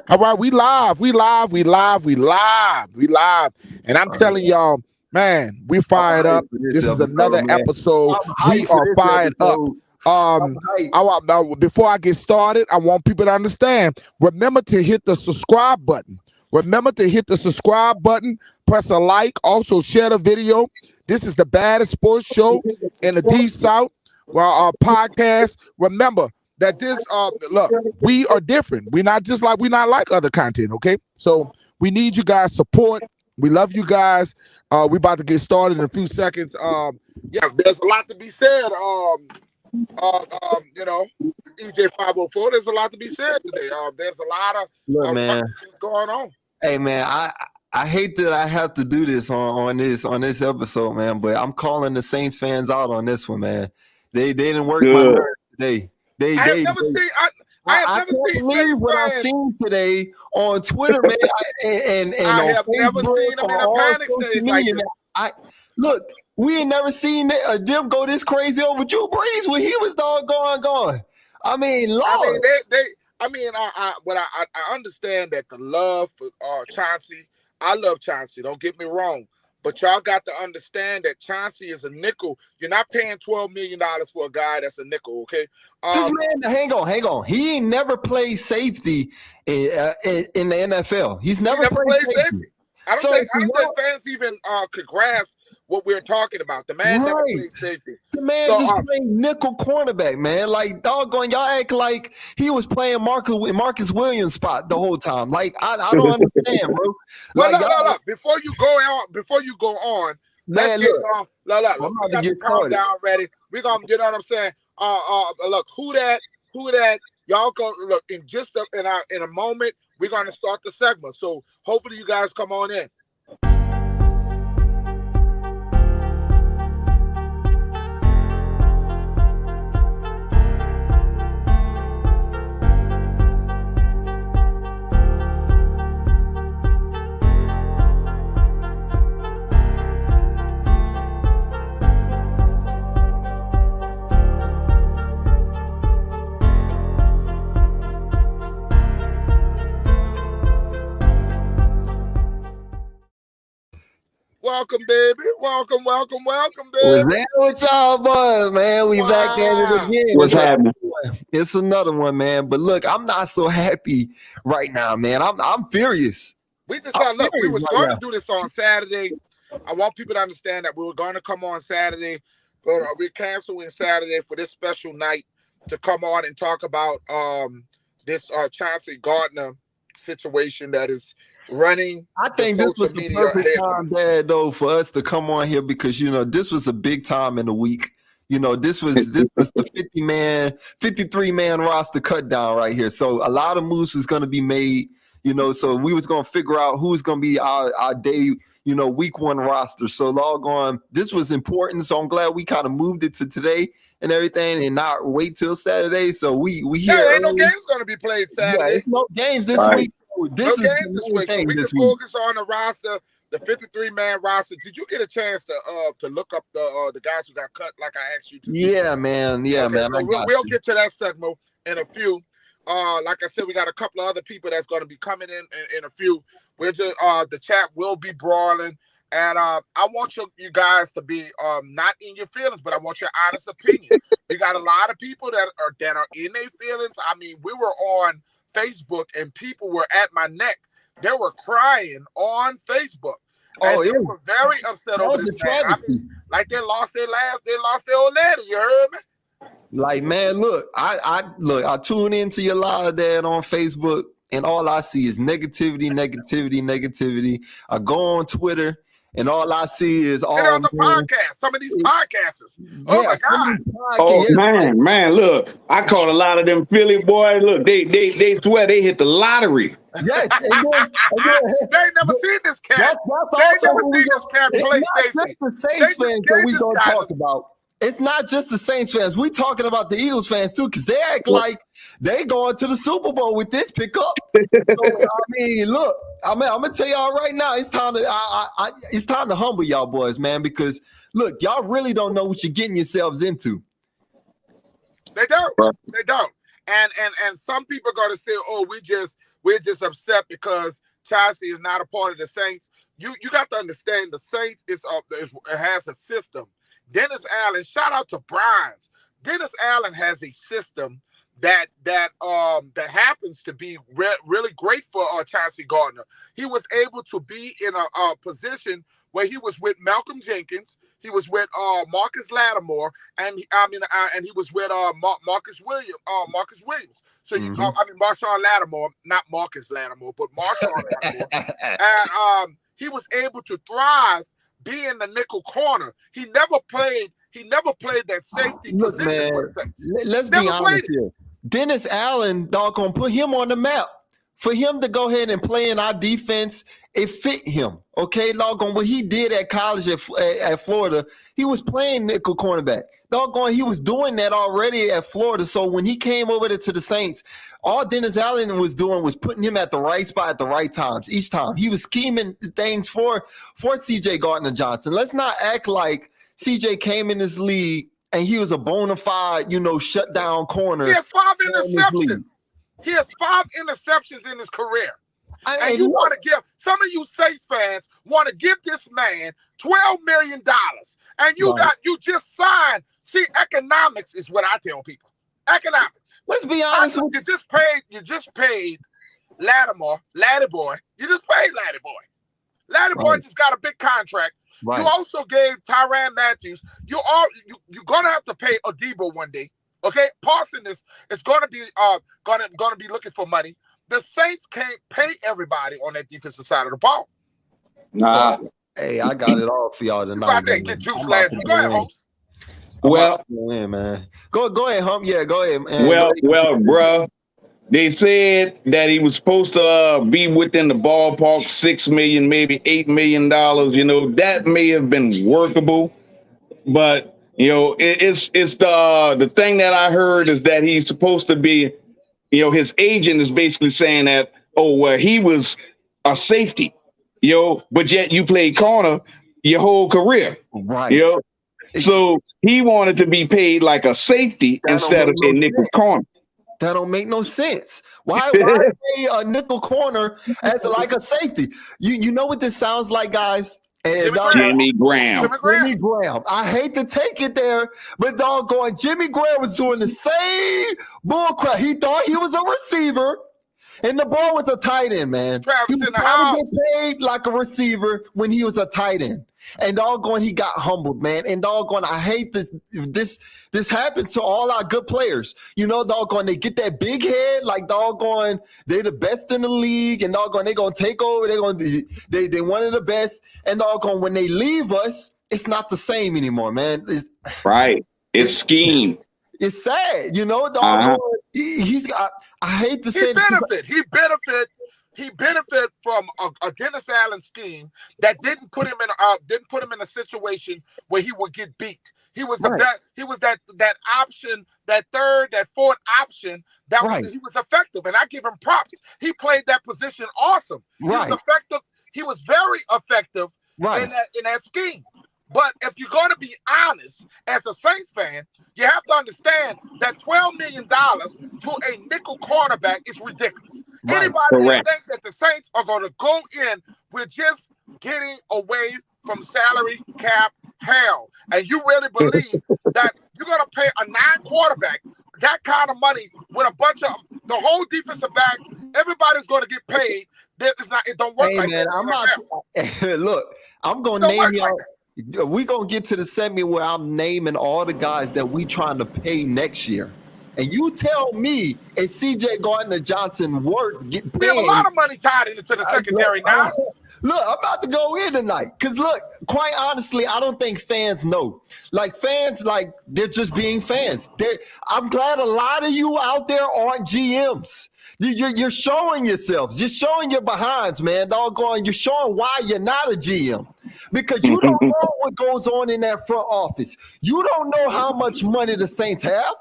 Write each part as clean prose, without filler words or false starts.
All right, we live. And I'm telling y'all, man, we fired up. This is another episode. We are fired up. Before I get started, I want people to understand. Remember to hit the subscribe button. Press a like. Also share the video. This is the baddest sports show in the Deep South. Well, our podcast. Remember that this look, we are different. We're not like other content, okay? So we need you guys' support. We love you guys. We about to get started in a few seconds. There's a lot to be said. EJ 504. There's a lot to be said today. There's a lot of things going on. Hey man, I hate that I have to do this on this episode, man. But I'm calling the Saints fans out on this one, man. They didn't work my nerves today. I have never seen what I've seen today on Twitter, man. And I have never seen them in a panic stage like this. Look, we ain't never seen them go this crazy over Drew Brees when he was gone. I mean, Lord. I understand that the love for Chauncey. I love Chauncey. Don't get me wrong. But y'all got to understand that Chauncey is a nickel. You're not paying $12 million for a guy that's a nickel, okay? This man, hang on. He ain't never played safety in the NFL. He's never played safety. I don't think fans even could grasp what we're talking about. The man never played safety. The man just played nickel cornerback, man. Like, doggone, y'all act like he was playing Marcus Williams spot the whole time. Like, I don't understand, bro. Well, no. Before you go on, man, we got to calm down, ready. We're gonna, you know what I'm saying? Look, who that? Y'all go look in just in a moment. We're gonna start the segment. So hopefully you guys come on in. Welcome, baby. Welcome, baby. What's with y'all boys, man? We back at it again. What's happening? It's another one, man. But look, I'm not so happy right now, man. I'm furious. We was going to do this on Saturday. I want people to understand that we were going to come on Saturday, but we're canceling Saturday for this special night to come on and talk about this Chauncey Gardner situation that is running. I think this was the perfect time, Dad, though, for us to come on here because this was a big time in the week. This was the 53-man roster cut down right here. So a lot of moves is going to be made. So we was going to figure out who's going to be our day, week one roster. So log on. This was important. So I'm glad we kind of moved it to today and everything and not wait till Saturday. So we here. There ain't no games going to be played Saturday. Yeah, no games this week. This is this week. So we can focus on the roster, the 53-man roster. Did you get a chance to look up the guys who got cut like I asked you to? Yeah, man. Yeah, okay, man. So we'll get to that segment in a few. Like I said, we got a couple of other people that's going to be coming in a few. We're just the chat will be brawling, and I want you guys to be not in your feelings, but I want your honest opinion. We got a lot of people that are in their feelings. I mean, we were on Facebook and people were at my neck. They were crying on Facebook. And they were very upset over this man. I mean, like they lost their old lady. You heard me? Like, man, look, I tune into your live, Dad, on Facebook, and all I see is negativity. I go on Twitter, and all I see is all on the podcast. Some of these podcasters. Oh my God. Oh man, look, I caught a lot of them Philly boys. Look, they swear they hit the lottery. Yes, they ain't never seen this cat. They never seen this cat play safety. The Saints fans that we gonna talk about. It's not just the Saints fans. We talking about the Eagles fans too, because they act like they going to the Super Bowl with this pickup. So, I mean, look, I'm gonna tell y'all right now, it's time to humble y'all boys, man, because look, y'all really don't know what you're getting yourselves into. They don't. And some people are gonna say, oh, we're just upset because Chauncey is not a part of the Saints. You got to understand the Saints it has a system. Dennis Allen, shout out to Bryans. Dennis Allen has a system that happens to be really great for Chauncey Gardner. He was able to be in a position where he was with Malcolm Jenkins, he was with Marcus Lattimore, and he was with Marcus Williams. So Marshawn Lattimore, not Marcus Lattimore, but Marshawn Lattimore, and he was able to thrive being the nickel corner. He never played that safety position for the Saints. Let's be honest here. Dennis Allen, doggone, put him on the map. For him to go ahead and play in our defense, it fit him. Okay, doggone, what he did at college at Florida, he was playing nickel cornerback. Doggone, he was doing that already at Florida. So when he came over to the Saints, all Dennis Allen was doing was putting him at the right spot at the right times each time. He was scheming things for C.J. Gardner-Johnson. Let's not act like C.J. came in this league and he was a bona fide, shutdown corner. He has 5 interceptions. He has 5 interceptions in his career. And you want to give, some of you Saints fans want to give this man $12 million. And you just signed. See, economics is what I tell people. Economics. Let's be honest. You just paid Lattimore. You just paid Lattimore. Lattimore just got a big contract. Right. You also gave Tyrann Matthews. You're gonna have to pay Adebo one day. Okay, Parson is gonna be looking for money. The Saints can't pay everybody on that defensive side of the ball. Nah. Hey, I got it all for y'all tonight. You got to get juice last week. Go ahead, Holmes. Well, man. Go ahead, Hump. Yeah, go ahead, man. Well, bro. They said that he was supposed to be within the ballpark, $6 million, maybe $8 million. That may have been workable, but it's the thing that I heard is that he's supposed to be, his agent is basically saying that, he was a safety, but yet you played corner your whole career, right? So he wanted to be paid like a safety instead of a nickel corner. That don't make no sense. Why pay a nickel corner as like a safety? You know what this sounds like, guys? Jimmy Graham. I hate to take it there, but doggone, Jimmy Graham was doing the same bullcrap. He thought he was a receiver, and the ball was a tight end, man. He was trying to get paid like a receiver when he was a tight end. And doggone, he got humbled, man. And doggone, I hate this. This happens to all our good players. Doggone, they get that big head, like doggone, they're the best in the league, and doggone, they're gonna take over. They one of the best. And doggone, when they leave us, it's not the same anymore, man. It's scheme. It's sad, doggone. I hate to say this. He benefit from a Dennis Allen scheme that didn't put him in a situation where he would get beat. He was he was that option, that fourth option he was effective, and I give him props. He played that position awesome. He was effective. He was very effective in that scheme. But if you're going to be honest, as a Saints fan, you have to understand that $12 million to a nickel cornerback is ridiculous. Anybody that thinks that the Saints are going to go in with just getting away from salary cap hell, and you really believe that you're going to pay a 9 quarterback that kind of money with a bunch of the whole defensive backs, everybody's going to get paid. It don't work like that. Look, I'm going to name y'all. We're going to get to the segment where I'm naming all the guys that we trying to pay next year. And you tell me, is C.J. Gardner-Johnson worth getting paid? We have a lot of money tied into the secondary now. Look, I'm about to go in tonight. Because, look, quite honestly, I don't think fans know. Fans, they're just being fans. I'm glad a lot of you out there aren't GMs. You're showing yourselves. You're showing your behinds, man. Doggone, you're showing why you're not a GM. Because you don't know what goes on in that front office. You don't know how much money the Saints have.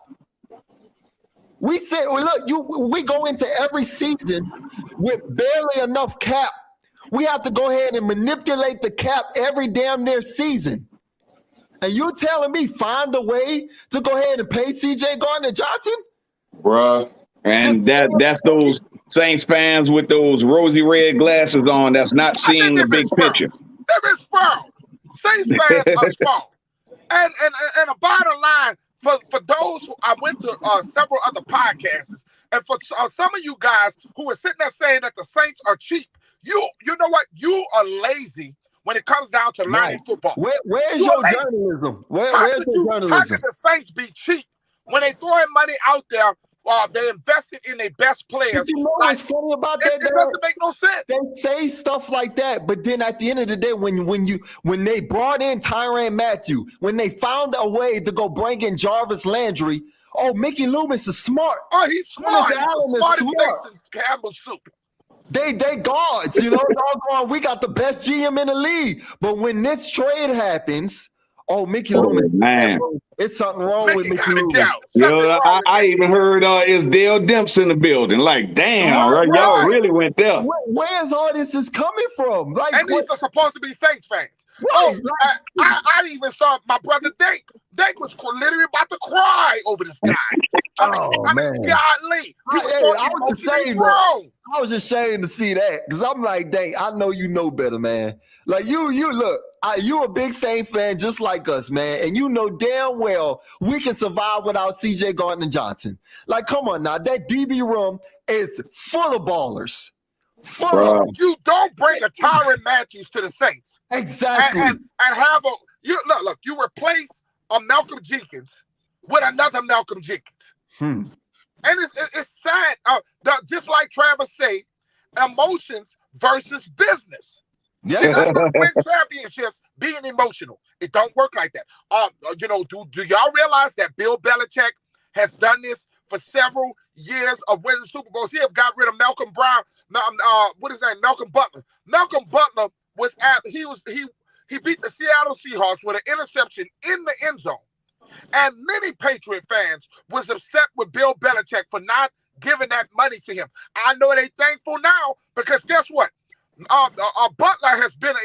We said, we go into every season with barely enough cap. We have to go ahead and manipulate the cap every damn near season. And you telling me find a way to go ahead and pay C.J. Gardner-Johnson? Bruh. And that's those Saints fans with those rosy red glasses on that's not seeing the big picture. They've been spoiled. Saints fans are spoiled. And a bottom line, for those who I went to several other podcasts, and for some of you guys who are sitting there saying that the Saints are cheap, you know what? You are lazy when it comes down to learning football. Where's your journalism? Where's your journalism? How can the Saints be cheap when they throwing money out there? They invested in their best players. But you know what's funny about that? It doesn't make no sense. They say stuff like that, but then at the end of the day, when they brought in Tyrann Mathieu, when they found a way to go bring in Jarvis Landry, Mickey Loomis is smart. Oh, he's smart. He's the smartest thing since Campbell's soup. They guards, doggone, we got the best GM in the league. But when this trade happens, Mickey Loomis, man, it's something wrong with Mickey Loomis. I even heard is Dale Demps in the building. Like, damn, right? Y'all really went there. Where's all this is coming from? Like, and these are supposed to be Saints fans. Right. I even saw my brother Dake. Dake was literally about to cry over this guy. I mean, golly. I was ashamed to see that because I'm like, dang, I know you know better, man. Like you look, you a big Saints fan just like us, man, and you know damn well we can survive without CJ Gardner-Johnson. Like, come on now, that DB room is full of ballers. You don't bring a Tyrann Mathieu to the Saints. Exactly. And have look, you replace a Malcolm Jenkins with another Malcolm Jenkins. And it's sad. Just like Travis said, emotions versus business. Yes. Win championships being emotional. It don't work like that. Do y'all realize that Bill Belichick has done this for several years of winning Super Bowls? He have got rid of Malcolm Brown. What is his name? Malcolm Butler. Malcolm Butler he beat the Seattle Seahawks with an interception in the end zone. And many Patriot fans was upset with Bill Belichick for not giving that money to him. I know they thankful now because guess what? Butler has been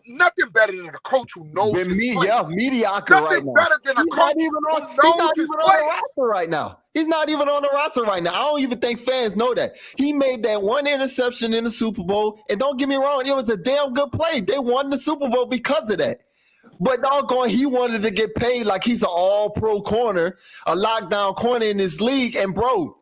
nothing better than a coach who knows his mediocre nothing right now. better than a coach who knows his roster right now. He's not even on the roster right now. I don't even think fans know that. He made that one interception in the Super Bowl, and don't get me wrong, it was a damn good play. They won the Super Bowl because of that. But doggone, he wanted to get paid like he's an all-pro corner, a lockdown corner in this league, and bro,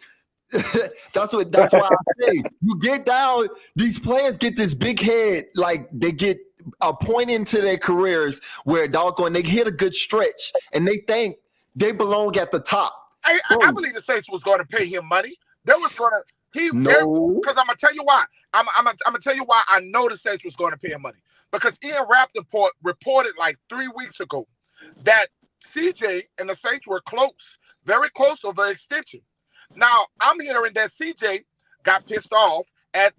that's why I say you get down. These players get this big head, like they get a point into their careers where doggone they hit a good stretch and they think they belong at the top. I believe the Saints was going to pay him money. They was going to because I'm gonna tell you why. I'm gonna tell you why I know the Saints was going to pay him money because Ian Rappaport reported like 3 weeks ago that CJ and the Saints were close, very close of an extension. Now, I'm hearing that CJ got pissed off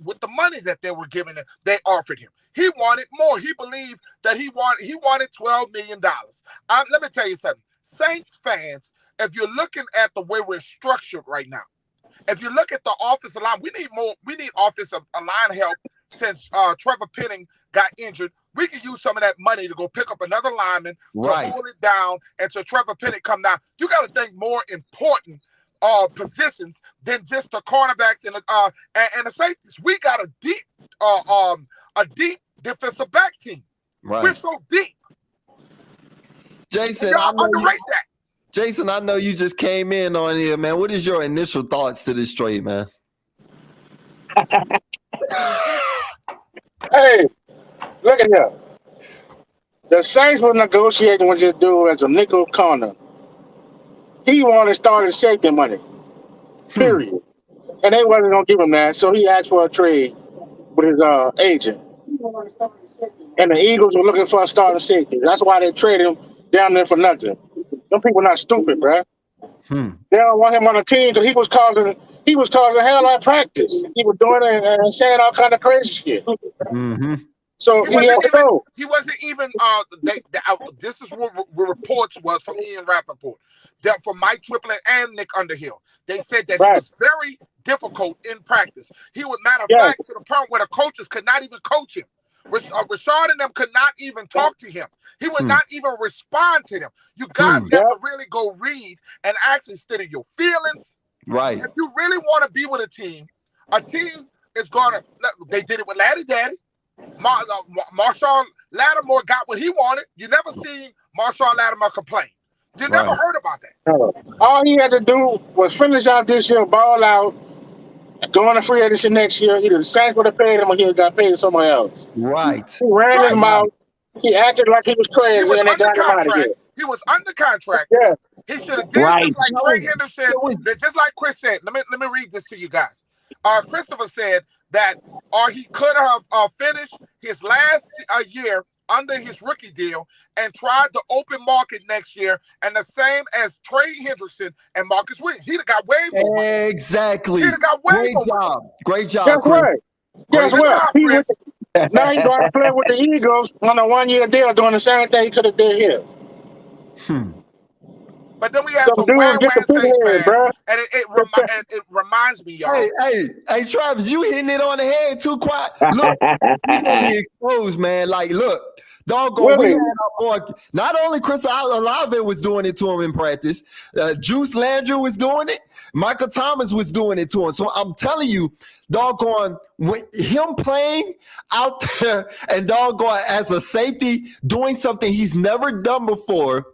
with the money that they were giving him. They offered him. He wanted more. He believed that he wanted $12 million. Let me tell you something. Saints fans, if you're looking at the way we're structured right now, if you look at the offensive line, we need offensive line help since Trevor Penning got injured. We could use some of that money to go pick up another lineman to hold it down until Trevor Penning come down. You got to think more important positions than just the cornerbacks and the safeties. We got a deep defensive back team. Right. We're so deep. Jason, Jason, I know you just came in on here, man. What is your initial thoughts to this trade, man? Hey, look at here. The Saints were negotiating with this dude as a nickel corner. He wanted starting safety money, period. And they wasn't going to give him that, so he asked for a trade with his agent. And the Eagles were looking for a starting safety. That's why they traded him down there for nothing. Them people not stupid, bro. They don't want him on the team because he was causing hell at practice. He was doing it and saying all kind of crazy shit. So he had to go. He wasn't even. This is what reports was from Ian Rappaport, from Mike Triplett and Nick Underhill. They said that he was very difficult in practice. He was, matter of fact, to the point where the coaches could not even coach him. Rashad and them could not even talk to him. He would not even respond to them. You guys got to really go read and actually study your feelings, Right. If you really want to be with a team is going to, they did it with Laddie Daddy. Marshawn Lattimore got what he wanted. You never seen Marshawn Lattimore complain. You never heard about that. All he had to do was finish out this year, ball out, go on a free agency next year. Either the Saints would have paid him or he got paid somewhere else. Right. He ran his mouth. He acted like he was crazy. He was and they under got him out of contract. here. He was under contract. Yeah. He should have did just like Trey Henderson. Just like Chris said. Let me read this to you guys. Christopher said that he could have finished his last year under his rookie deal and tried to open market next year, and the same as Trey Hendrickson and Marcus Williams. He'd have got way more money. Exactly. He'd have got way more money. Great job. Guess what? Now he's going to play with the Eagles on a 1-year deal doing the same thing he could have did here. But then we had some Wham Saints fans, and it reminds me, y'all. Hey, Travis, you hitting it on the head too quiet. Look, we gonna be exposed, man. Like, look, doggone, we had our boy. Not only Chris Olave was doing it to him in practice, Juice Landry was doing it. Michael Thomas was doing it to him. So I'm telling you, doggone, when him playing out there and doggone as a safety doing something he's never done before.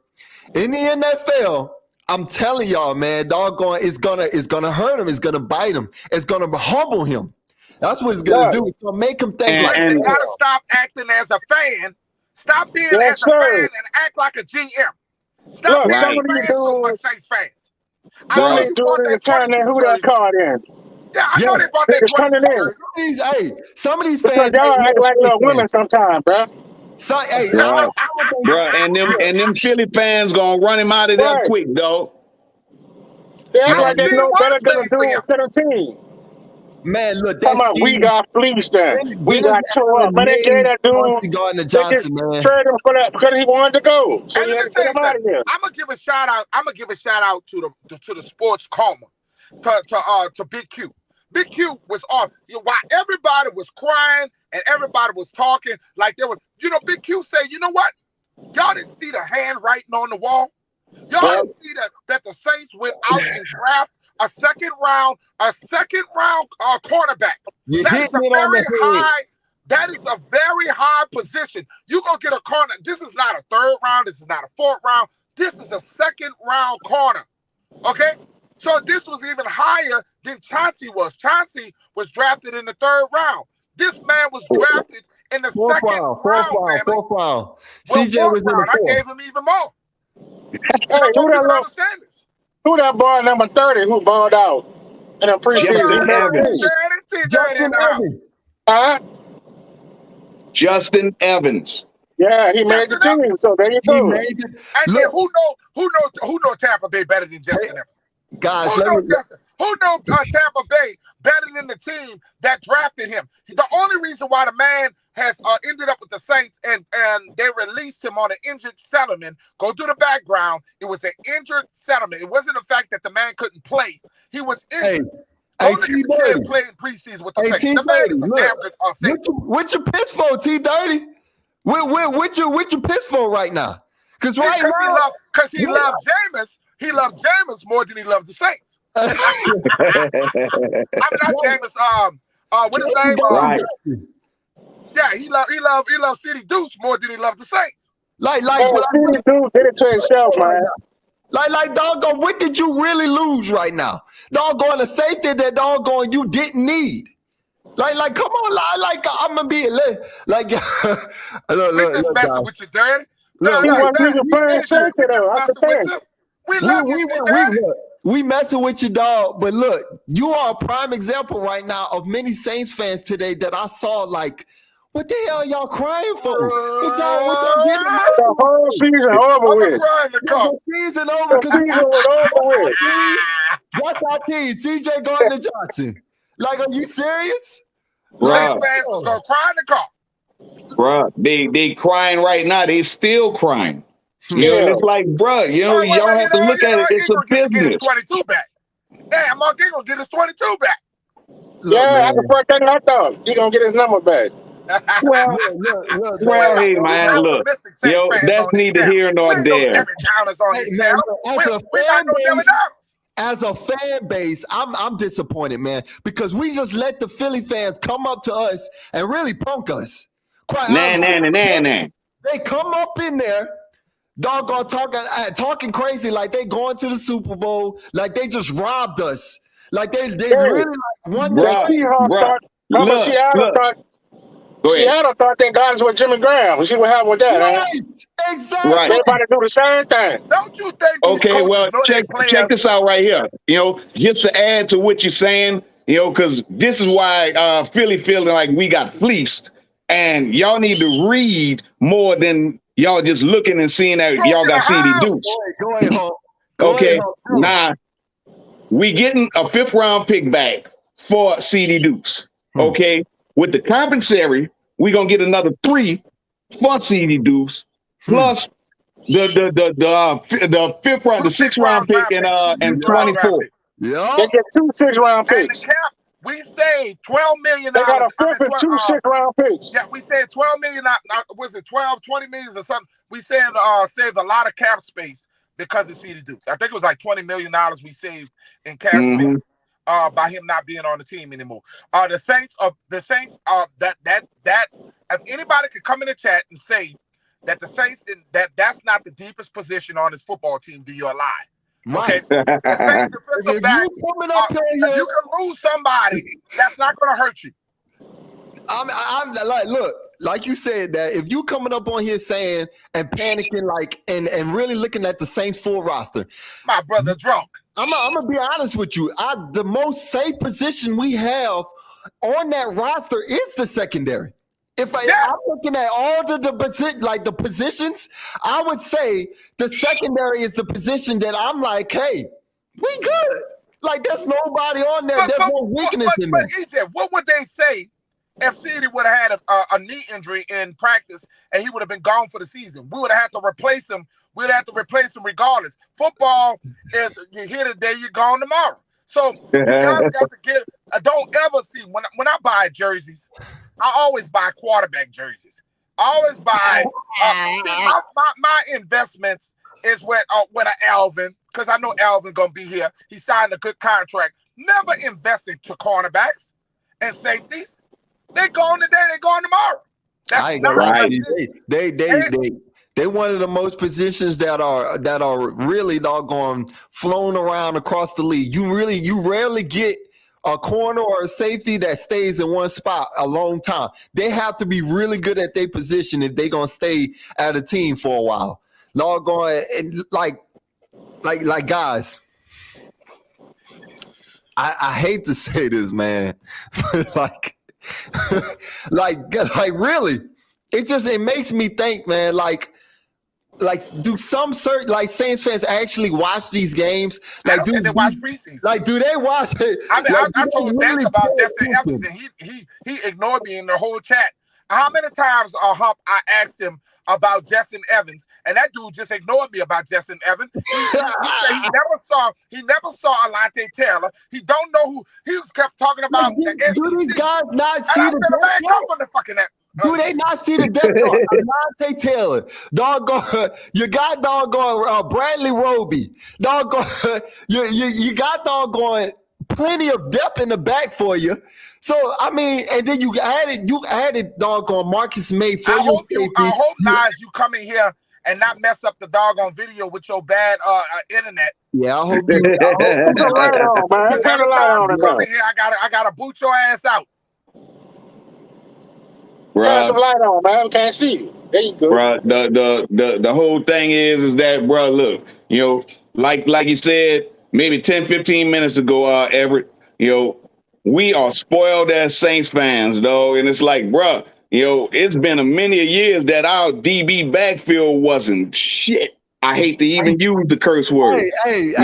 In the NFL, I'm telling y'all, man, doggone, it's gonna hurt him. It's gonna bite him. It's gonna humble him. That's what it's gonna do. It's gonna make him think like. You gotta stop acting as a fan. Stop being as a fan and act like a GM. Stop being a fan so much Saints fans. I know you bought that 22 who that card in. Yeah, I know they bought that 22 some of these fans y'all act like little women sometimes, bro. So, and them Philly fans gonna run him out of there quick, though. They act like they know better than to do instead of team. Man, look, we got fleeced then. We got tore up. But they gave that dude Gardner-Johnson, man. Traded him for that because he wanted to go. So and let me tell you something. I'm gonna give a shout out to the sports karma to Big Q. Big Q was on. While everybody was crying and everybody was talking like there was, Big Q said, you know what? Y'all didn't see the handwriting on the wall. Y'all didn't see that the Saints went out and draft a second round cornerback. That is a very high position. You gonna get a corner. This is not a third round. This is not a fourth round. This is a second round corner. Okay? So this was even higher than Chauncey was. Chauncey was drafted in the third round. This man was drafted in the second round. Fourth round. CJ was in the fourth. I gave him even more. Who that boy number 30 who balled out in the preseason? Justin Evans. Yeah, he made the team. So there you go. Who know Tampa Bay better than Justin Evans? Guys, who know Tampa Bay better than the team that drafted him? The only reason why the man has ended up with the Saints and they released him on an injured settlement. Go through the background. It was an injured settlement. It wasn't the fact that the man couldn't play. He was injured. Only he couldn't play in preseason with the Saints. The man is a damn good safety. What you piss for, T30? What you piss for right now? Because he loved Jameis. He loved Jameis more than he loved the Saints. I mean, not Jameis. What his name? Yeah, he loved City Deuce more than he loved the Saints. City Deuce did it to himself, man. Like, doggone, what did you really lose right now? Doggone, a safety that doggone you didn't need. Like, come on, I'm gonna be like. We just messing with you, Daddy. We messing with you, dog. But look, you are a prime example right now of many Saints fans today that I saw. Like, what the hell y'all crying for? The whole season over with. The season over. The season was over with. That's our team, CJ Gardner-Johnson. Like, are you serious? Saints fans was gonna cry in the car. Bruh, they crying right now. They still crying. You know, it's like, bruh, y'all have to look at it. It's a business. Get his 22 back. Damn, Mark Ingram get his 22 back. That's the first thing I thought. He gonna get his number back. Well, hey, man, look. That's neither here nor there. We're not no Devin Downers. as a fan base, I'm disappointed, man, because we just let the Philly fans come up to us and really punk us. Quite honestly, they come up in there, doggone talking crazy like they going to the Super Bowl, like they just robbed us, like they really like won the Seahawks thought. Seattle thought they got us with Jimmy Graham. See what happened with that, right? Exactly. Right. They about to do the same thing. Don't you think? Okay, well, check this out right here. You know, just to add to what you're saying, you know, because this is why Philly feeling like we got fleeced, and y'all need to read more than y'all just looking and seeing that y'all got CD Deuce. Go ahead, home. Okay, now we getting a 5th round pick back for CD Deuce. Okay, with the compensatory, we're gonna get another 3 for CD Deuce, plus the 5th round, the 6th round pick and 24. Yeah, they get 2 6-round picks. And the cap, we saved $12 million. They got a 5th and 2 6-round picks. Yeah, we saved $12 million. Was it 12, 20 million or something? We saved a lot of cap space because of CD Deuce. I think it was like $20 million we saved in cap space by him not being on the team anymore. The Saints that if anybody could come in the chat and say that the Saints that's not the deepest position on his football team, do you lie? right. Okay. The Saints defensive backs, if you can lose somebody, that's not going to hurt you. I'm like, look, like you said, that if you coming up on here saying and panicking like and really looking at the Saints full roster, my brother drunk. I'm gonna be honest with you. The most safe position we have on that roster is the secondary. If I'm looking at all the positions, I would say the secondary is the position that I'm like, hey, we good. Like there's nobody on there. There's no weakness in there. But EJ, what would they say if CD would have had a knee injury in practice and he would have been gone for the season? We would have had to replace him. We'd have to replace him regardless. Football is you here today, you're gone tomorrow. So you guys got to get. Don't ever see when I buy jerseys, I always buy quarterback jerseys. I always buy my investments is with an Alvin, because I know Alvin's gonna be here. He signed a good contract. Never investing to cornerbacks and safeties. They're gone today. They're gone tomorrow. That's not right. They one of the most positions that are really doggone flown around across the league. You rarely get a corner or a safety that stays in one spot a long time. They have to be really good at their position if they're gonna stay at a team for a while. Doggone, like guys. I hate to say this, man, but like really, it makes me think, man, like do some certain Saints fans actually watch these games? Like do they watch preseason? Like do they watch it? I mean, I told Dan about Justin Evans and he ignored me in the whole chat. How many times Hump I asked him about Justin Evans, and that dude just ignored me about Justin Evans. He said he never saw Alante Taylor. He don't know who he kept talking about. Do these guys not see the man come from the fucking do they not see the depth of Alante Taylor? Doggone, you got doggone Bradley Roby. Doggone, you got doggone plenty of depth in the back for you. So I mean, and then you added doggone Marcus May for I hope Nas, you come in here and not mess up the doggone video with your bad internet. Yeah, I hope you. Put some light on, man. Turn the light on. Come in here, I gotta boot your ass out. Turn some light on, man. We can't see you. There you go. Bro, the whole thing is that, bro, look, you know, like you said, maybe 10, 15 minutes ago, Everett, you know, we are spoiled as Saints fans, though. And it's like, bro, you know, it's been a many years that our DB backfield wasn't shit. I hate to even use the curse word. Hey,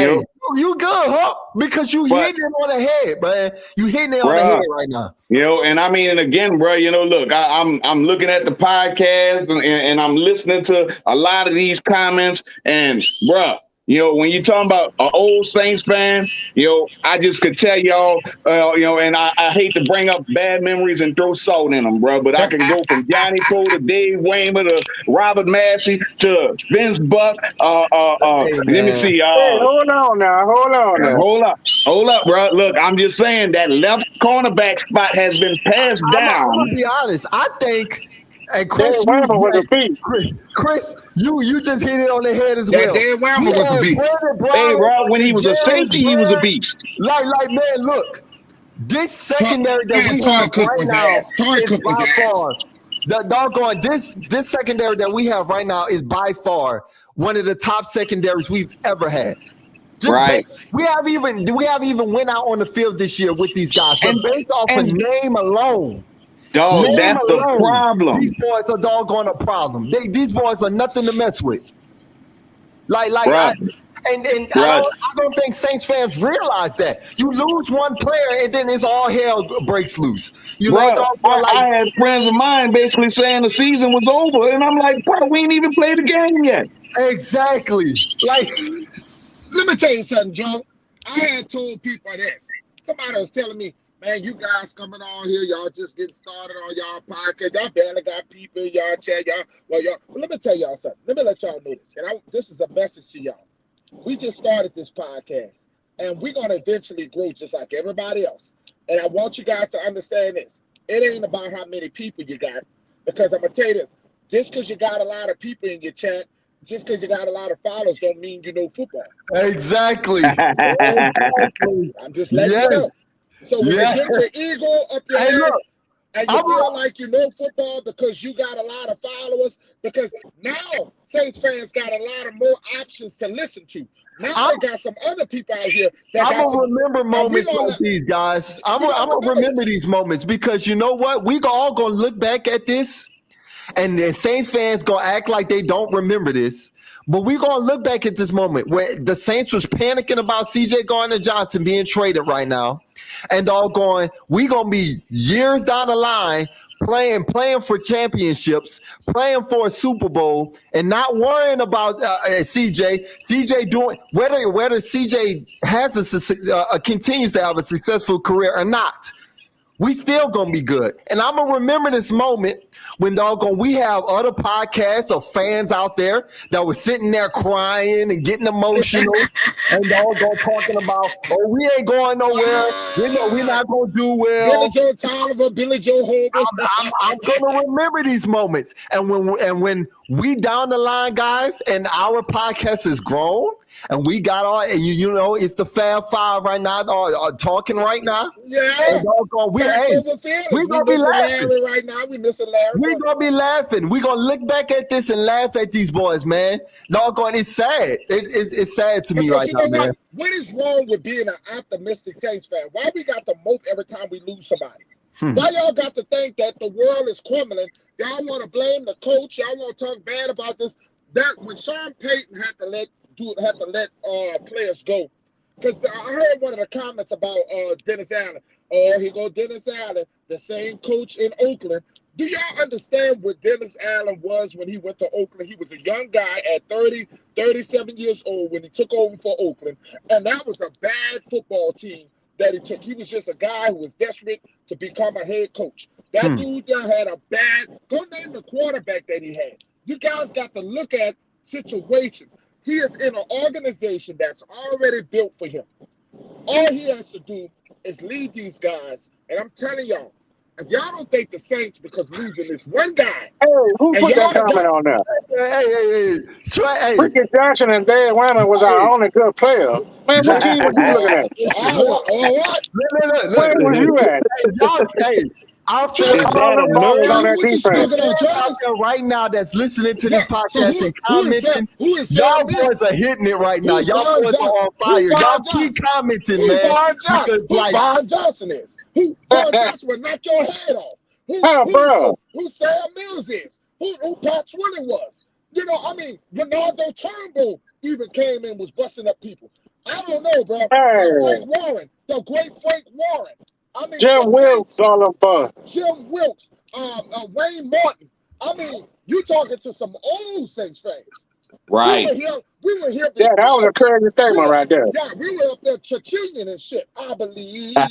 you good, huh? Because you hitting it on the head, man. You hitting it on the head right now. You know, and I mean, and again, bro, you know, look, I'm looking at the podcast and I'm listening to a lot of these comments, and bro, You know, when you're talking about an old Saints fan, you know, I just could tell y'all, you know, and I hate to bring up bad memories and throw salt in them, bro, but I can go from Johnny Poe to Dave Wayman to Robert Massey to Vince Buck. Hey, Let me man. see. Hey, hold on now. Hold up, bro. Look, I'm just saying that left cornerback spot has been passed I'm down. gonna be honest. I think, and Dave Chris, Wayman was a beast. Chris, you just hit it on the head as That well. Dave Wayman was a beast. Hey, bro, when he was a safety, he was a beast. Like, man, look, this secondary that Man, we Toy have Cook right was now ass. Toy is Cook was by ass. far the doggone this secondary that we have right now is by far one of the top secondaries we've ever had. Right. We haven't even went out on the field this year with these guys, but based off of name alone. Dog, that's the problem. These boys are doggone a problem. These boys are nothing to mess with. I don't think Saints fans realize that. You lose one player and then it's all hell breaks loose. I had friends of mine basically saying the season was over, and I'm like, bro, we ain't even played the game yet. Exactly. Like, let me tell you something, Joe. I had told people this. Somebody was telling me, man, you guys coming on here, y'all just getting started on y'all podcast. Y'all barely got people in y'all chat. Well, let me tell y'all something. Let me let y'all know this. And this is a message to y'all. We just started this podcast, and we're going to eventually grow just like everybody else. And I want you guys to understand this. It ain't about how many people you got, because I'm going to tell you this. Just because you got a lot of people in your chat, just because you got a lot of followers don't mean you know football. Exactly. I'm just letting you know. So when you get your ego up your ass and you feel like you know football because you got a lot of followers, because now Saints fans got a lot of more options to listen to. Now they got some other people out here that I'm gonna remember moments like these, guys. I'm gonna remember these moments, because you know what? We all gonna look back at this, and Saints fans gonna act like they don't remember this. But we gonna look back at this moment where the Saints was panicking about CJ Gardner-Johnson being traded right now, and all going, we gonna be years down the line playing for championships, playing for a Super Bowl, and not worrying about CJ doing whether CJ has continues to have a successful career or not. We still gonna be good. And I'm gonna remember this moment when we have other podcasts of fans out there that were sitting there crying and getting emotional and talking about, oh, we ain't going nowhere. We're not gonna do well. Billy Joe Tolliver, Billy Joe Holbert. I'm gonna remember these moments. And when we down the line, guys, and our podcast is grown, and we got all, and it's the Fab Five right now, talking right now. Yeah. We gonna be laughing Larry right now. We missing Larry. We gonna be laughing. We gonna look back at this and laugh at these boys, man. Doggone, it's sad. It's sad to me right now, man. What is wrong with being an optimistic Saints fan? Why we got to mope every time we lose somebody? Why y'all got to think that the world is crumbling? Y'all want to blame the coach? Y'all want to talk bad about this? That when Sean Payton had to let players go, because I heard one of the comments about Dennis Allen. Oh, here go Dennis Allen, the same coach in Oakland. Do y'all understand what Dennis Allen was when he went to Oakland? He was a young guy at 37 years old when he took over for Oakland, and that was a bad football team that he took. He was just a guy who was desperate to become a head coach. That dude there had a bad, go name the quarterback that he had. You guys got to look at situations. He is in an organization that's already built for him. All he has to do is lead these guys. And I'm telling y'all, if y'all don't think the Saints, because losing this one guy. Hey, who put that comment on there? Hey. Ricky Johnson and Dave Wayman was our only good player. Man, what team was you looking at? What? Look. Where was you at? Our fans out there right now that's listening to this podcast and commenting. Y'all boys are hitting it right now. Y'all boys are on fire. Y'all keep commenting, man. Who Vaughn Johnson is? Who Vaughn Johnson will knock your head off? Who Sam Mills is? Who Pat Swilling was? Ronaldo Turnbull even came in, was busting up people. I don't know, bro. Frank Warren, the great Frank Warren. Jim Wilkes, all of us. Jim Wilkes, Wayne Martin. You talking to some old Saints fans. Right. We were here. Yeah, that was a crazy statement right there. Yeah, we were up there cha-chinging and shit. I believe. All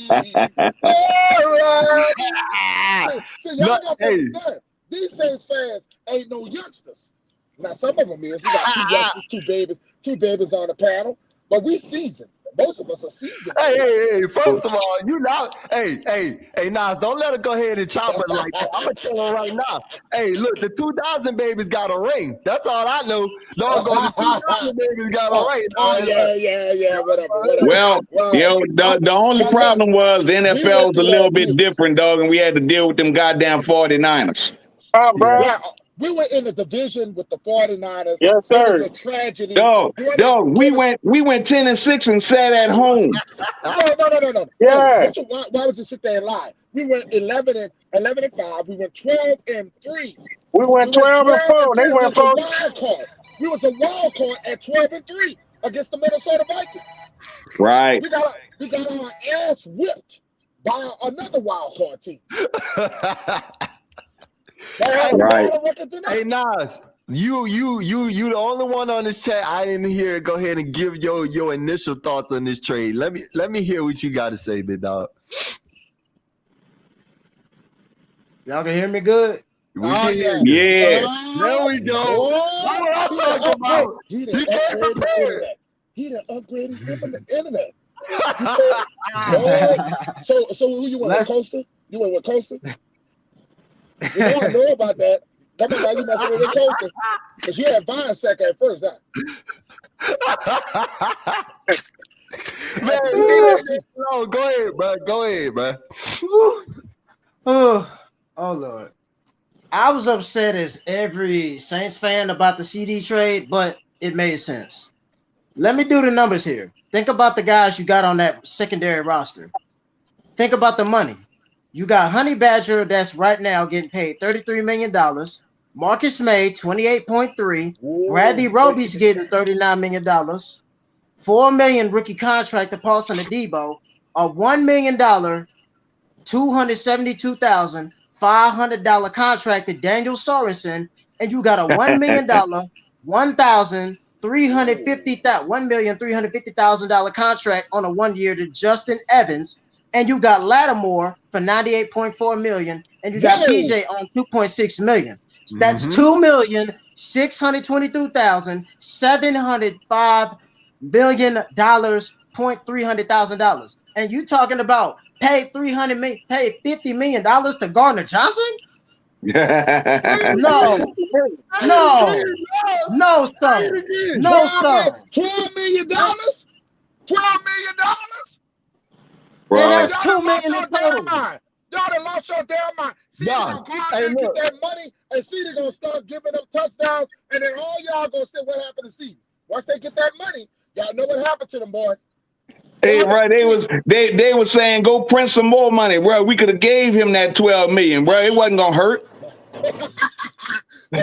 right. See, y'all got to understand. These Saints fans ain't no youngsters. Now, some of them is. We got 2 youngsters, 2 babies on the panel, but we seasoned. Most of us are seasoned. Hey, first of all, you know, hey, Nas, don't let her go ahead and chop us like that. I'm going to tell her right now. Hey, look, the 2000 babies got a ring. That's all I know. The 2000 babies got a ring. Yeah, whatever. Well, the only problem was the NFL was a little bit different, dog, and we had to deal with them goddamn 49ers. Bro. Yeah, we were in the division with the 49ers. Yes, sir. It was a tragedy. Dog, we went 10-6 and sat at home. No. Yeah. Why would you sit there and lie? We went 11-5. We went 12-3. We went 12-4. They went 4. We was a wild card at 12-3 against the Minnesota Vikings. Right. We got our ass whipped by another wild card team. Right. Hey Nas, you the only one on this chat I didn't hear. Go ahead and give your initial thoughts on this trade. Let me hear what you got to say, big dog. Y'all can hear me good? We can hear you. Yeah. There we go. That's what I'm talking about. He came prepared. He done upgraded his internet. So who you want with Coaster? You went with Coaster? You know I know about that. Come on, now you messing with Coaster. Because you had Vinesec at first, Man, go ahead, bro. Oh, Lord. I was upset as every Saints fan about the CD trade, but it made sense. Let me do the numbers here. Think about the guys you got on that secondary roster. Think about the money. You got Honey Badger that's right now getting paid $33 million. Marcus May, 28.3. Bradley Roby's getting $39 million. $4 million rookie contract to Paulson Adebo. A $1 million, $272,500 contract to Daniel Sorensen. And you got a $1 million, $1,350,000 contract on a 1 year to Justin Evans. And you got Lattimore for $98.4 million, and you got PJ on $2.6 million. So that's $2,622,705 $300,000. And you talking about pay $50 million to Gardner-Johnson? No, sir. $12 million? $12 million? And that's $2 million in total. Y'all done lost your damn mind. See, they're gonna go out there and get that money, and see, they're gonna start giving them touchdowns, and then all y'all gonna say what happened to C's. Once they get that money, y'all know what happened to them boys. Hey, right, they was saying go print some more money, bro. We could have gave him that $12 million, bro. It wasn't gonna hurt.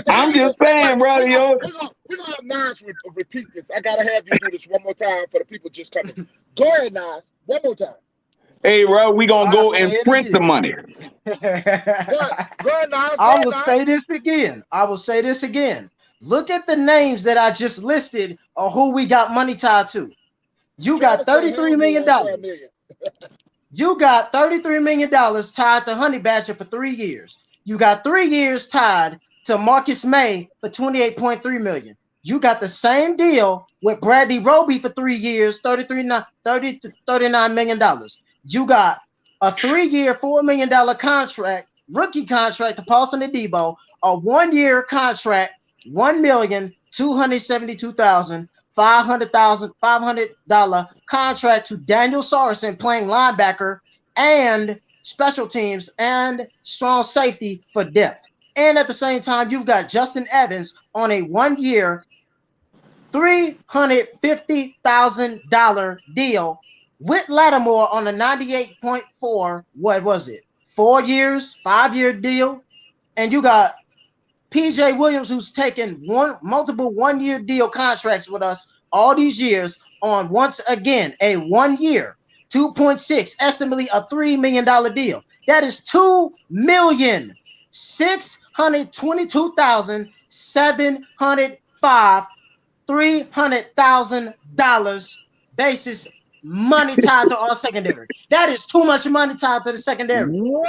I'm just saying, bro. We're gonna have Nas repeat this. I gotta have you do this one more time for the people just coming. Go ahead, Nas. One more time. Hey, bro, we gonna go and print the money. Go ahead, Nas. I will say this again. Look at the names that I just listed or who we got money tied to. You got $33 million. You got $33 million tied to Honey Badger for 3 years. You got 3 years tied to Marcus May for $28.3 million. You got the same deal with Bradley Roby for 3 years, $39 million. You got a 3-year, $4 million contract, rookie contract to Paulson Adebo, a 1-year contract, $1,272,500 contract to Daniel Sorensen playing linebacker and special teams and strong safety for depth. And at the same time, you've got Justin Evans on a 1-year, $350,000 deal with Lattimore on a 98.4, what was it? 4 years, 5-year deal. And you got PJ Williams, who's taken multiple 1-year deal contracts with us all these years on, once again, a 1-year, 2.6, estimately a $3 million deal. That is $2,622,705 $300,000 basis money tied to our secondary. That is too much money tied to the secondary. You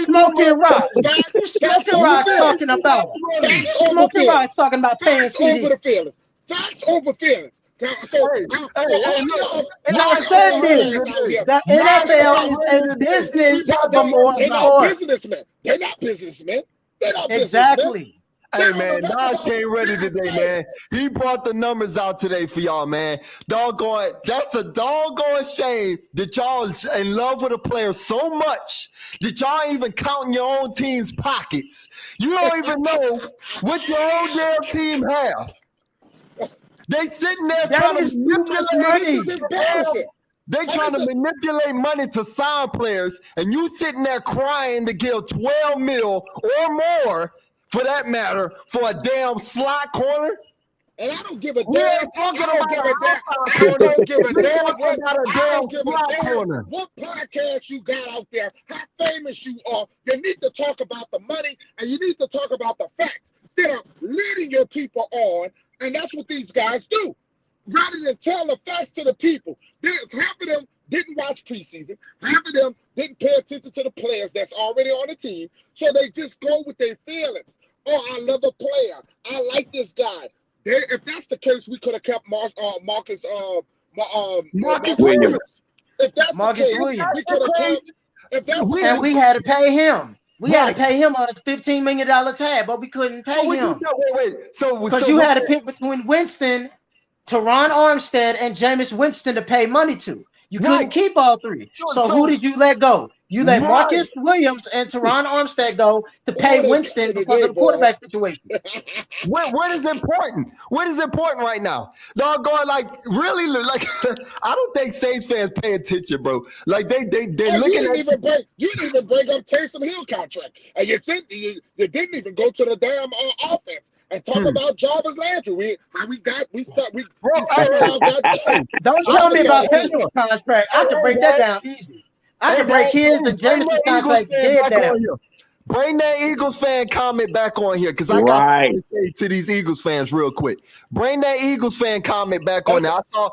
smoking rocks. You smoking rocks talking about it. You smoking rocks talking about paying CD. Over the feelings. Facts over feelings. And I said this. The NFL is a business. They're not businessmen. They're not businessmen. Exactly. Hey man, Nas came ready today, man. He brought the numbers out today for y'all, man. Doggone, that's a doggone shame that y'all in love with a player so much that y'all ain't even counting your own team's pockets. You don't even know what your own damn team have. They sitting there trying to manipulate money. They trying to manipulate money to sign players, and you sitting there crying to give $12 million or more, for that matter, for a damn slot corner. And I don't give a damn. I don't give a damn what podcast you got out there, how famous you are. You need to talk about the money, and you need to talk about the facts instead of leading your people on. And that's what these guys do. Rather than tell the facts to the people, half of them didn't watch preseason. Half of them didn't pay attention to the players that's already on the team. So they just go with their feelings. Oh, I love a player. I like this guy. If that's the case, we could have kept Marcus Williams. If that's Marcus the case, Williams. we could have kept. And we had to pay him. We had to pay him on a $15 million tab, but we couldn't pay him. Because you had to pick between Winston, Teron Armstead, and Jameis Winston to pay money to. You couldn't keep all three. So who did you let go? You let Marcus Williams and Teron Armstead go to pay Winston because of the quarterback situation. What is important? What is important right now? Doggone, really, I don't think Saints fans pay attention, bro. Like they looking at. You didn't even bring up Taysom Hill contract, and you didn't even go to the damn offense and talk about Jarvis Landry. Don't tell me about his contract. I can break that down easy. I can break his and James' contract dead down. Bring that Eagles fan comment back on here, because I got something to say to these Eagles fans real quick. Bring that Eagles fan comment back on there. I saw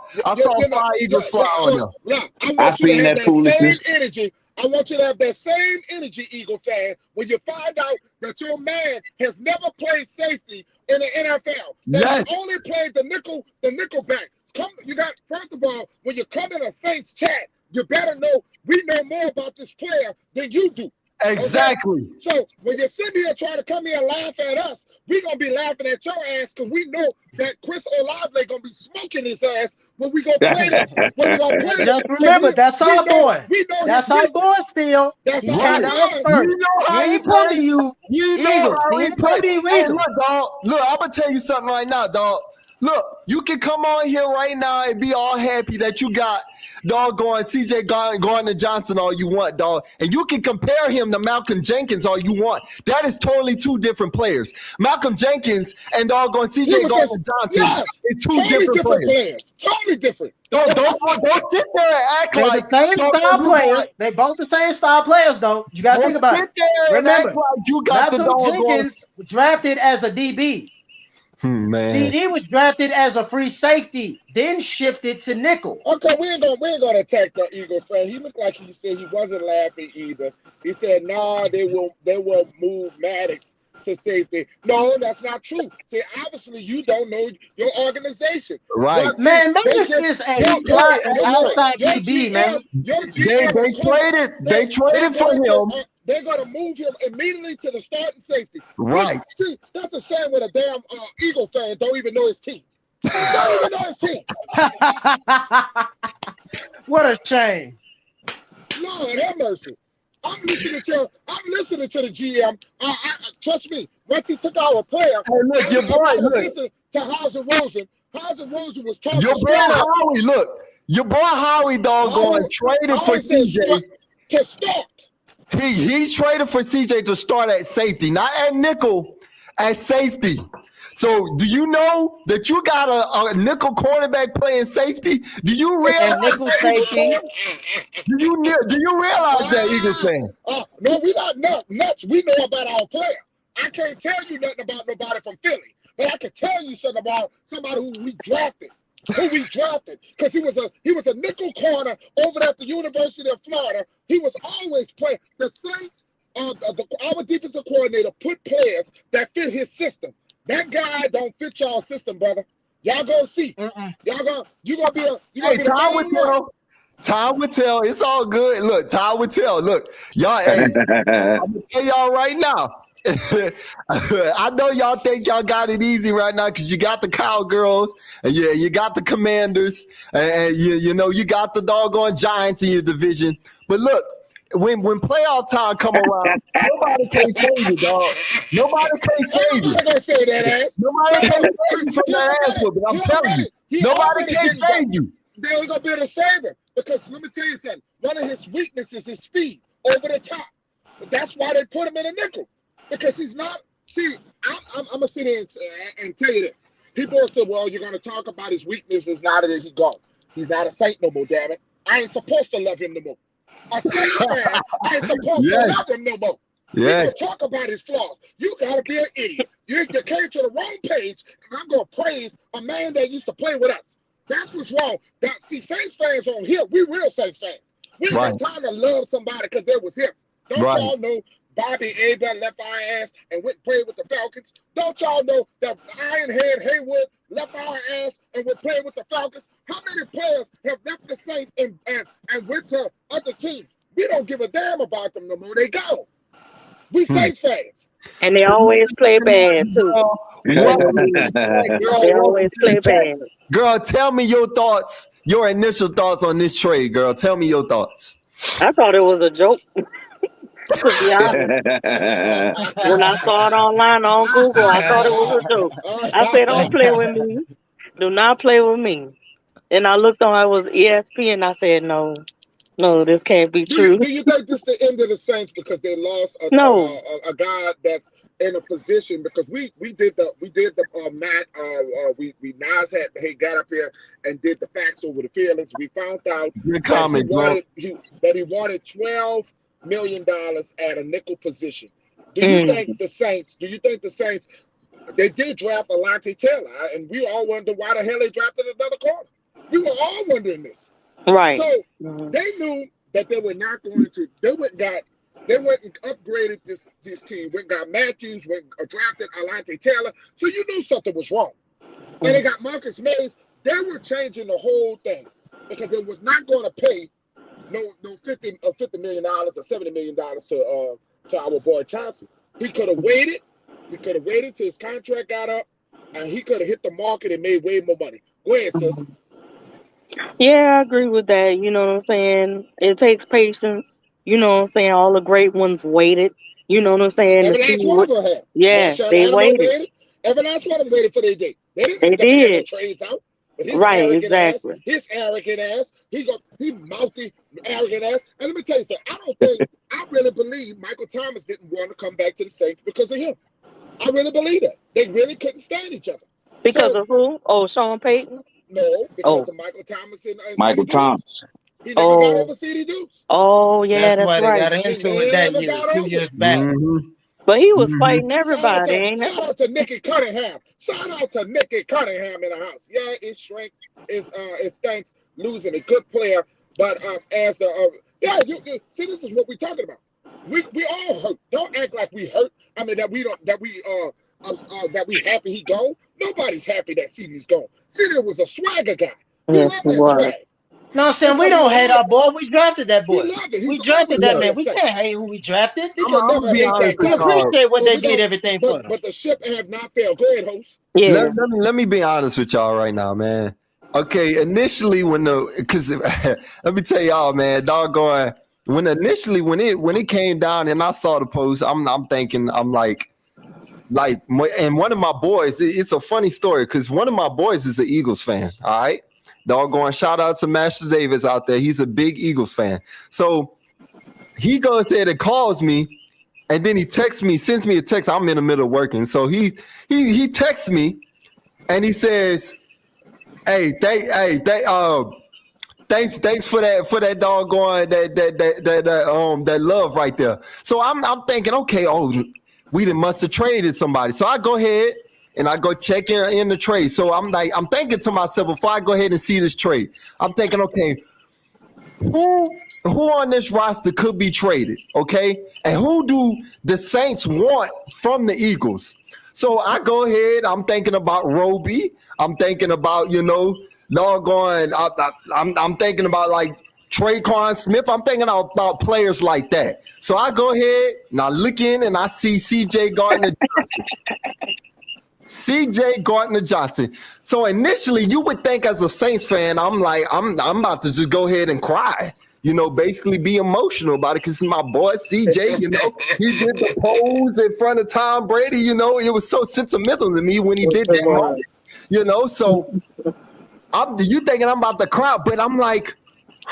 5 Eagles fly on there. I seen that foolishness. Same energy. I want you to have that same energy, Eagle fan, when you find out that your man has never played safety in the NFL. Yes. He only played the nickel back. First of all, when you come in a Saints chat, you better know we know more about this player than you do. Exactly. Okay? So when you're sitting here trying to come here and laugh at us, we're going to be laughing at your ass because we know that Chris Olave going to be smoking his ass when we go play them. Just remember, that's our boy. That's our boy still. That's he came down first. He ain't putting you. He ain't putting you either. Look, dog. Look, I'm going to tell you something right now, dog. Look, you can come on here right now and be all happy that you got doggone CJ Gardner-Johnson all you want, dog. And you can compare him to Malcolm Jenkins all you want. That is totally 2 different players. Malcolm Jenkins and doggone CJ Gardner-Johnson is 2 different players. Totally different. Don't sit there and act like the same style players. They both the same style players, though. You got to think about it. Remember, you got Malcolm Jenkins was drafted as a DB. Man. CD was drafted as a free safety, then shifted to nickel. Okay, we ain't gonna attack that Eagle fan. He looked like he said he wasn't laughing either. He said, "Nah, they will move Maddox to safety." No, that's not true. See, obviously you don't know your organization, right? But, man, Maddox is an outside DB, man. They traded for him. They're going to move him immediately to the starting safety. Right. See, that's a shame when a damn Eagle fan don't even know his team. Don't even know his team. What a shame. Lord have mercy. I'm listening to the GM. Trust me, once he took our player, hey, look, your boy, listening to Hauser Rosen. Hauser Rosen was talking. Your boy Howie, look. Your boy Howie doggone traded for CJ. To start. He traded for CJ to start at safety, not at nickel, at safety. So do you know that you got a nickel cornerback playing safety? Do you realize nickel safety? Do you realize that, Eagles fan? No, we not nuts. We know about our player. I can't tell you nothing about nobody from Philly. but I can tell you something about somebody who we drafted. Because he was a nickel corner over at the University of Florida. He was always playing. The Saints, our defensive coordinator put players that fit his system. That guy don't fit y'all system, brother. Y'all gonna see. You gonna be a. Hey, time will tell. Time will tell. It's all good. Look, time will tell. Look, y'all. Hey, I'm gonna tell y'all right now. I know y'all think y'all got it easy right now because you got the Cowgirls and you got the Commanders and you know you got the doggone Giants in your division. But look, when playoff time come around, nobody can save you, dog. Nobody can save you. Nobody gonna say that ass. Nobody can save you from that ass whooping. I'm telling you, nobody can save you. They ain't gonna be able to save him because let me tell you something. One of his weaknesses is speed over the top. But that's why they put him in a nickel. Because he's not. See, I'm gonna sit here and tell you this. People will say, "Well, you're gonna talk about his weaknesses now that he's gone. He's not a Saint no more, damn it. I ain't supposed to love him no more. A Saint fan, I ain't supposed to love him no more. Yes. People talk about his flaws. You gotta be an idiot. You came to the wrong page, and I'm gonna praise a man that used to play with us. That's what's wrong. See, Saints fans on here, we real Saints fans. We ain't got time to love somebody because they was him. Don't y'all know? Bobby Abel left our ass and went and played with the Falcons. Don't y'all know that Ironhead Haywood left our ass and went play with the Falcons? How many players have left the Saints and went to other teams? We don't give a damn about them no more. They go. We Saints fans. And they always play bad too. They always play bad. Girl, tell me your thoughts, your initial thoughts on this trade, girl. Tell me your thoughts. I thought it was a joke. To be honest, when I saw it online on Google, I thought it was a joke. I said, "Don't play with me. Do not play with me." And I looked on, it was ESPN. I said, "No, this can't be true." Do you think this is the end of the Saints because they lost a guy that's in a position? Because we did the Nas had got up here and did the facts over the feelings. We found out that he wanted $12 million at a nickel position. Do you think the Saints, they did draft Alante Taylor, and we all wondered why the hell they drafted another corner. We were all wondering this. Right. So they knew that they were not going to, they went and upgraded this team, went and got Matthews, drafted Alante Taylor. So you knew something was wrong. And they got Marcus Mays. They were changing the whole thing because they was not going to pay no $50 million or $70 million to our boy Chauncey. He could have waited. He could have waited till his contract got up, and he could have hit the market and made way more money. Go ahead, sis. Yeah, I agree with that. You know what I'm saying? It takes patience. You know what I'm saying? All the great ones waited. You know what I'm saying? Every last one of them had. Yeah, they waited. Every last one of them waited for their day. They did. Trades out. Right, exactly. His arrogant ass, he mouthy, arrogant ass. And let me tell you something. I really believe Michael Thomas didn't want to come back to the Saints because of him. I really believe that. They really couldn't stand each other. Because of who? Oh, Sean Payton? No, because of Michael Thomas and Michael Thomas. He never got over CD Dukes. Oh, yeah, that's why right. They got into it that year, a few years back. But he was fighting everybody, ain't it? Shout out to Nicky Cunningham. Shout out to Nicky Cunningham in the house. Yeah, it stinks losing a good player, but see, this is what we're talking about. We all hurt. Don't act like we hurt. I mean that we happy he gone. Nobody's happy that CD's gone. CD was a swagger guy. Yes, he was. No, I'm saying we don't hate our boy. We drafted that boy. We drafted that man. We Saint. can't hate who we drafted. We appreciate what they did, everything for them. But the ship have not failed. Go ahead, host. Yeah. Let me be honest with y'all right now, man. Okay, initially let me tell y'all, man, doggone, when it came down and I saw the post, I'm thinking, I'm like, and one of my boys, it's a funny story because one of my boys is an Eagles fan. All right. Doggone, shout out to Master Davis out there. He's a big Eagles fan. So he goes there and calls me, and then he texts me, sends me a text. I'm in the middle of working. So he texts me and he says, Hey, thanks for that doggone that love right there. So I'm thinking, okay, we must have traded somebody. So I go ahead and I go check in the trade. So I'm thinking to myself, before I go ahead and see this trade, I'm thinking, okay, who on this roster could be traded, okay? And who do the Saints want from the Eagles? So I go ahead, I'm thinking about Roby. I'm thinking about, doggone, I'm thinking about like Traquan Smith. I'm thinking about players like that. So I go ahead and I look in and I see CJ Gardner-Johnson. So initially you would think as a Saints fan, I'm like, I'm about to just go ahead and cry. Basically be emotional about it because my boy CJ, he did the pose in front of Tom Brady, it was so sentimental to me when he did that moment, so you thinking I'm about to cry, but I'm like,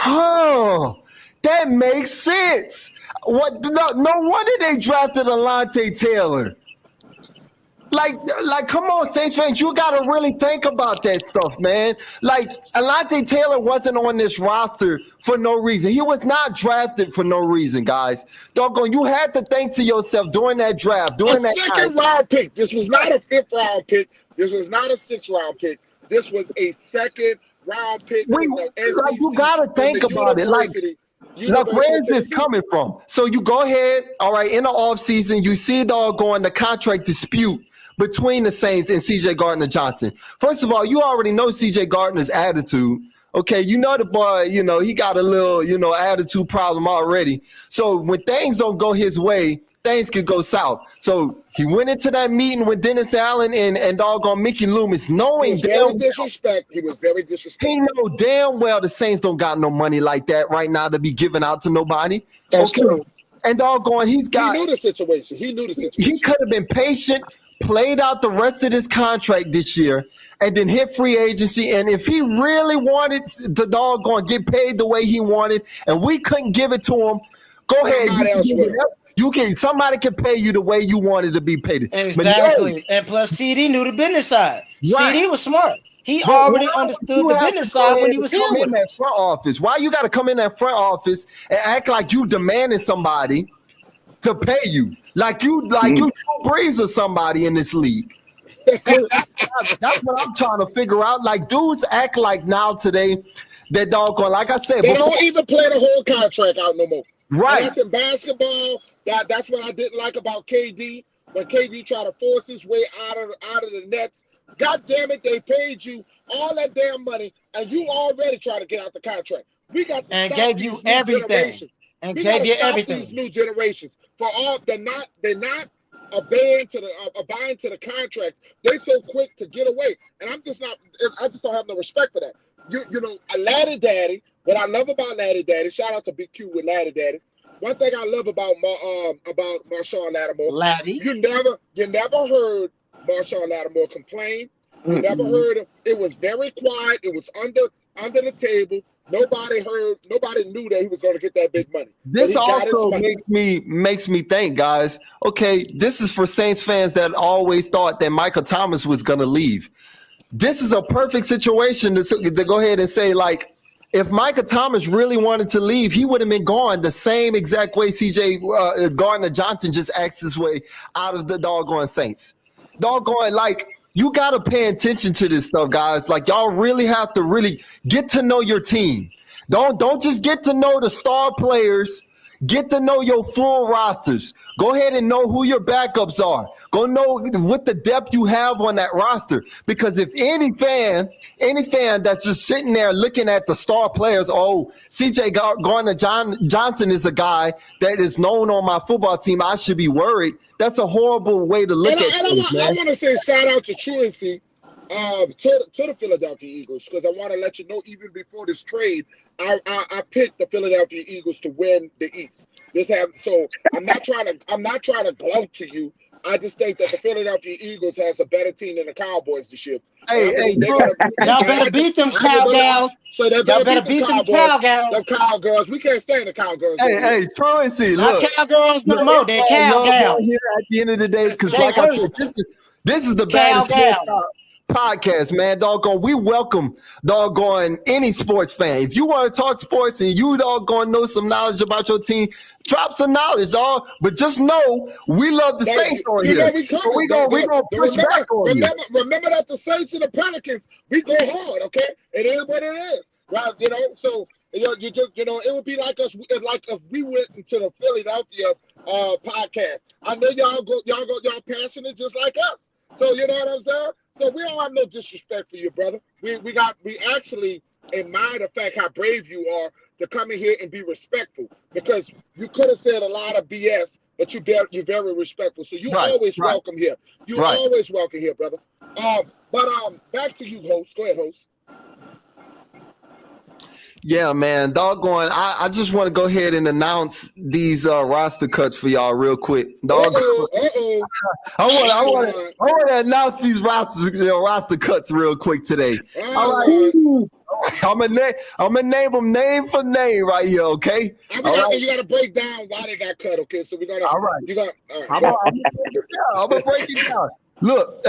that makes sense. What? No wonder they drafted Alontae Taylor. Like, come on, Saints fans, you got to really think about that stuff, man. Like, Alontae Taylor wasn't on this roster for no reason. He was not drafted for no reason, guys. Doggone, you had to think to yourself during that draft, second-round pick. This was not a fifth-round pick. This was not a sixth-round pick. This was a second-round pick. You got to think about it. Like, where is this coming from? So you go ahead, all right, in the offseason, you see the contract dispute between the Saints and CJ Gardner-Johnson. First of all, you already know CJ Gardner's attitude. Okay, the boy, he got a little, attitude problem already. So when things don't go his way, things could go south. So he went into that meeting with Dennis Allen and doggone Mickey Loomis, knowing He was very disrespectful. He know damn well the Saints don't got no money like that right now to be giving out to nobody. That's true. And doggone, he knew the situation. He could have been patient, played out the rest of this contract this year, and then hit free agency. And if he really wanted to doggone get paid the way he wanted, and we couldn't give it to him, go ahead. Somebody can pay you the way you wanted to be paid. Exactly. And plus, CD knew the business side. Right. CD was smart. He already understood the business side when he was here with that front office. Why you got to come in that front office and act like you demanding somebody to pay you? Like you Drew Brees or somebody in this league. That's what I'm trying to figure out. Like, dudes act like now today that doggone, like I said, they don't even play the whole contract out no more. Right. And that's in basketball. That's what I didn't like about KD. When KD tried to force his way out of the Nets. God damn it, they paid you all that damn money, and you already try to get out the contract. We got to stop gave you everything. And gave you everything. These new generations for all they're not obeying to the contracts. They so quick to get away, and I just don't have no respect for that. A Laddie Daddy. What I love about Laddie Daddy, shout out to Big Q with Laddie Daddy. One thing I love about Marshawn Lattimore, Laddie, you never heard Marshawn Lattimore complain. You never heard him. It was very quiet. It was under the table. Nobody knew that he was going to get that big money. This also makes me think, guys. Okay, this is for Saints fans that always thought that Michael Thomas was going to leave. This is a perfect situation to go ahead and say, like, if Michael Thomas really wanted to leave, he would have been gone the same exact way CJ Gardner-Johnson just acts his way out of the doggone Saints. Doggone, like, you got to pay attention to this stuff, guys. Like, y'all really have to really get to know your team. Don't just get to know the star players. Get to know your full rosters. Go ahead and know who your backups are. Go know what the depth you have on that roster. Because if any fan that's just sitting there looking at the star players, CJ Gardner-Johnson is a guy that is known on my football team, I should be worried. That's a horrible way to look at things, man. I want to say shout out to truancy to the Philadelphia Eagles, because I want to let you know, even before this trade, I picked the Philadelphia Eagles to win the East. So I'm not trying to gloat to you. I just think that the Philadelphia Eagles has a better team than the Cowboys this year. Y'all better beat them Cowgirls. So y'all better beat them Cowgirls. The Cowgirls. We can't stand the Cowgirls. Hey, truancy, look. Not Cowgirls no more. They're Cowgirls. At the end of the day, because like I said, this is the baddest. podcast, man. Doggone, we welcome doggone any sports fan. If you want to talk sports and you doggone know some knowledge about your team, drop some knowledge, dog. But just know we love the Saints on here. So we gonna push back on you. Remember that the Saints and the Pelicans, we go hard, okay? It is what it is. Right, so you just it would be like us, like if we went into the Philadelphia podcast. I know y'all passionate just like us. So you know what I'm saying? So we don't have no disrespect for you, brother. We actually admire the fact how brave you are to come in here and be respectful, because you could have said a lot of BS, but you're very respectful. So you always welcome here. You always welcome here, brother. But back to you, host. Go ahead, host. Yeah, man, doggone. I just want to go ahead and announce these roster cuts for y'all real quick. Doggone. I want to announce these roster cuts real quick today. All right. I'm gonna name them name for name right here, okay? You gotta break down why they got cut, okay? So we gotta. All right. I'm gonna break it down. Look,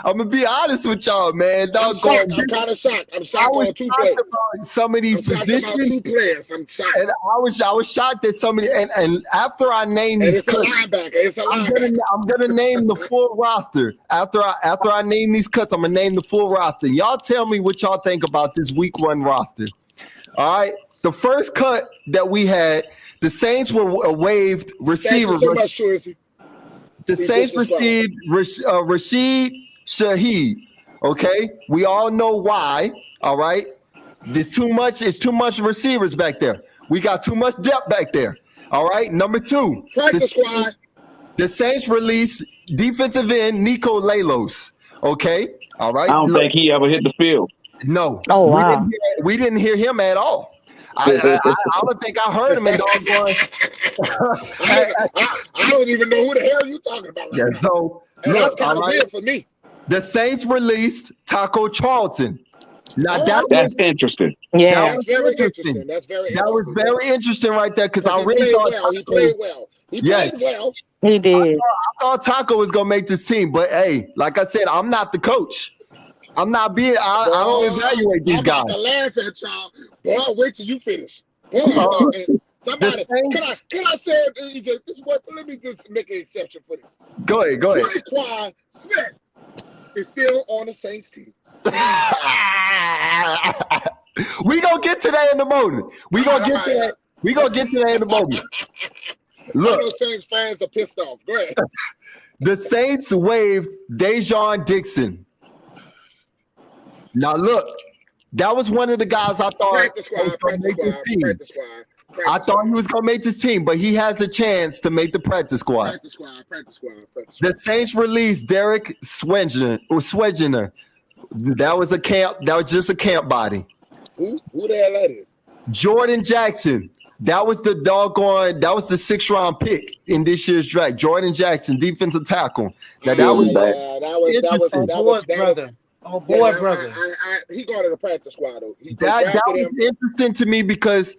I'm gonna be honest with y'all, man. I'm kind of shocked. I'm shocked on 2 players. Some of these positions. 2 players. I'm shocked. And I was shocked that somebody. And after I name these, it's a linebacker. It's a linebacker. I'm gonna name the full roster. After I name these cuts, I'm gonna name the full roster. Y'all tell me what y'all think about this week 1 roster. All right. The first cut that we had, the Saints were waived receiver. Thank you so much, Tracy. The Saints received Rashid Shaheed. Okay, we all know why. All right, it's too much receivers back there. We got too much depth back there. All right, number 2. The Saints released defensive end Nico Lalos. Okay, all right. I don't think he ever hit the field. No. Oh wow. We didn't hear him at all. I don't think I heard him in doggone. I don't even know who the hell you talking about. Yeah, so that's kind of weird for me. The Saints released Taco Charlton. Now that's interesting. Yeah, that's very interesting. That was very interesting right there, because I really thought he played well. He played well. He did. I thought Taco was gonna make this team, but hey, like I said, I'm not the coach. I'm not being. I don't evaluate these guys. I'm about to laugh at y'all. Boy, wait till you finish. Boy, somebody, can I say it? This is what? Let me just make an exception for this. Go ahead. Traquan Smith is still on the Saints team. We gonna get to that in a moment. We gonna get to that in a moment. Look, those Saints fans are pissed off. Go ahead. The Saints waived Dejon Dixon. Now look, that was one of the guys I thought was going to make this team. I thought he was going to make this team, but he has a chance to make the practice squad. Practice squad. The Saints released Derek Swedgener. That was just a camp body. Who the hell that is? Jordan Jackson. That was the 6th round pick in this year's draft. Jordan Jackson, defensive tackle. Now that was brother. Oh boy, brother. He got in the practice squad though. That was interesting to me because,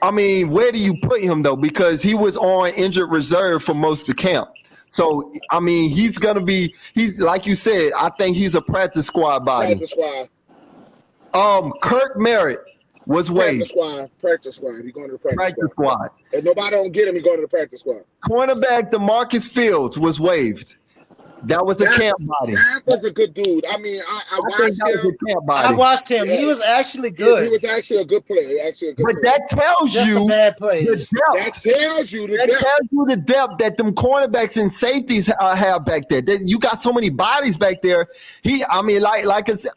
I mean, where do you put him though? Because he was on injured reserve for most of camp. So I mean, he's like you said. I think he's a practice squad body. Practice squad. Kirk Merritt was waived. Practice squad. He going to the practice squad. If nobody don't get him, he going to the practice squad. Cornerback DeMarcus Fields was waived. That was a camp body. That was a good dude. I mean, I watched him. I watched him. Yeah. He was actually good. He was actually a good player. But that tells you bad player. That tells you the depth that them cornerbacks and safeties have back there. You got so many bodies back there. Like I said,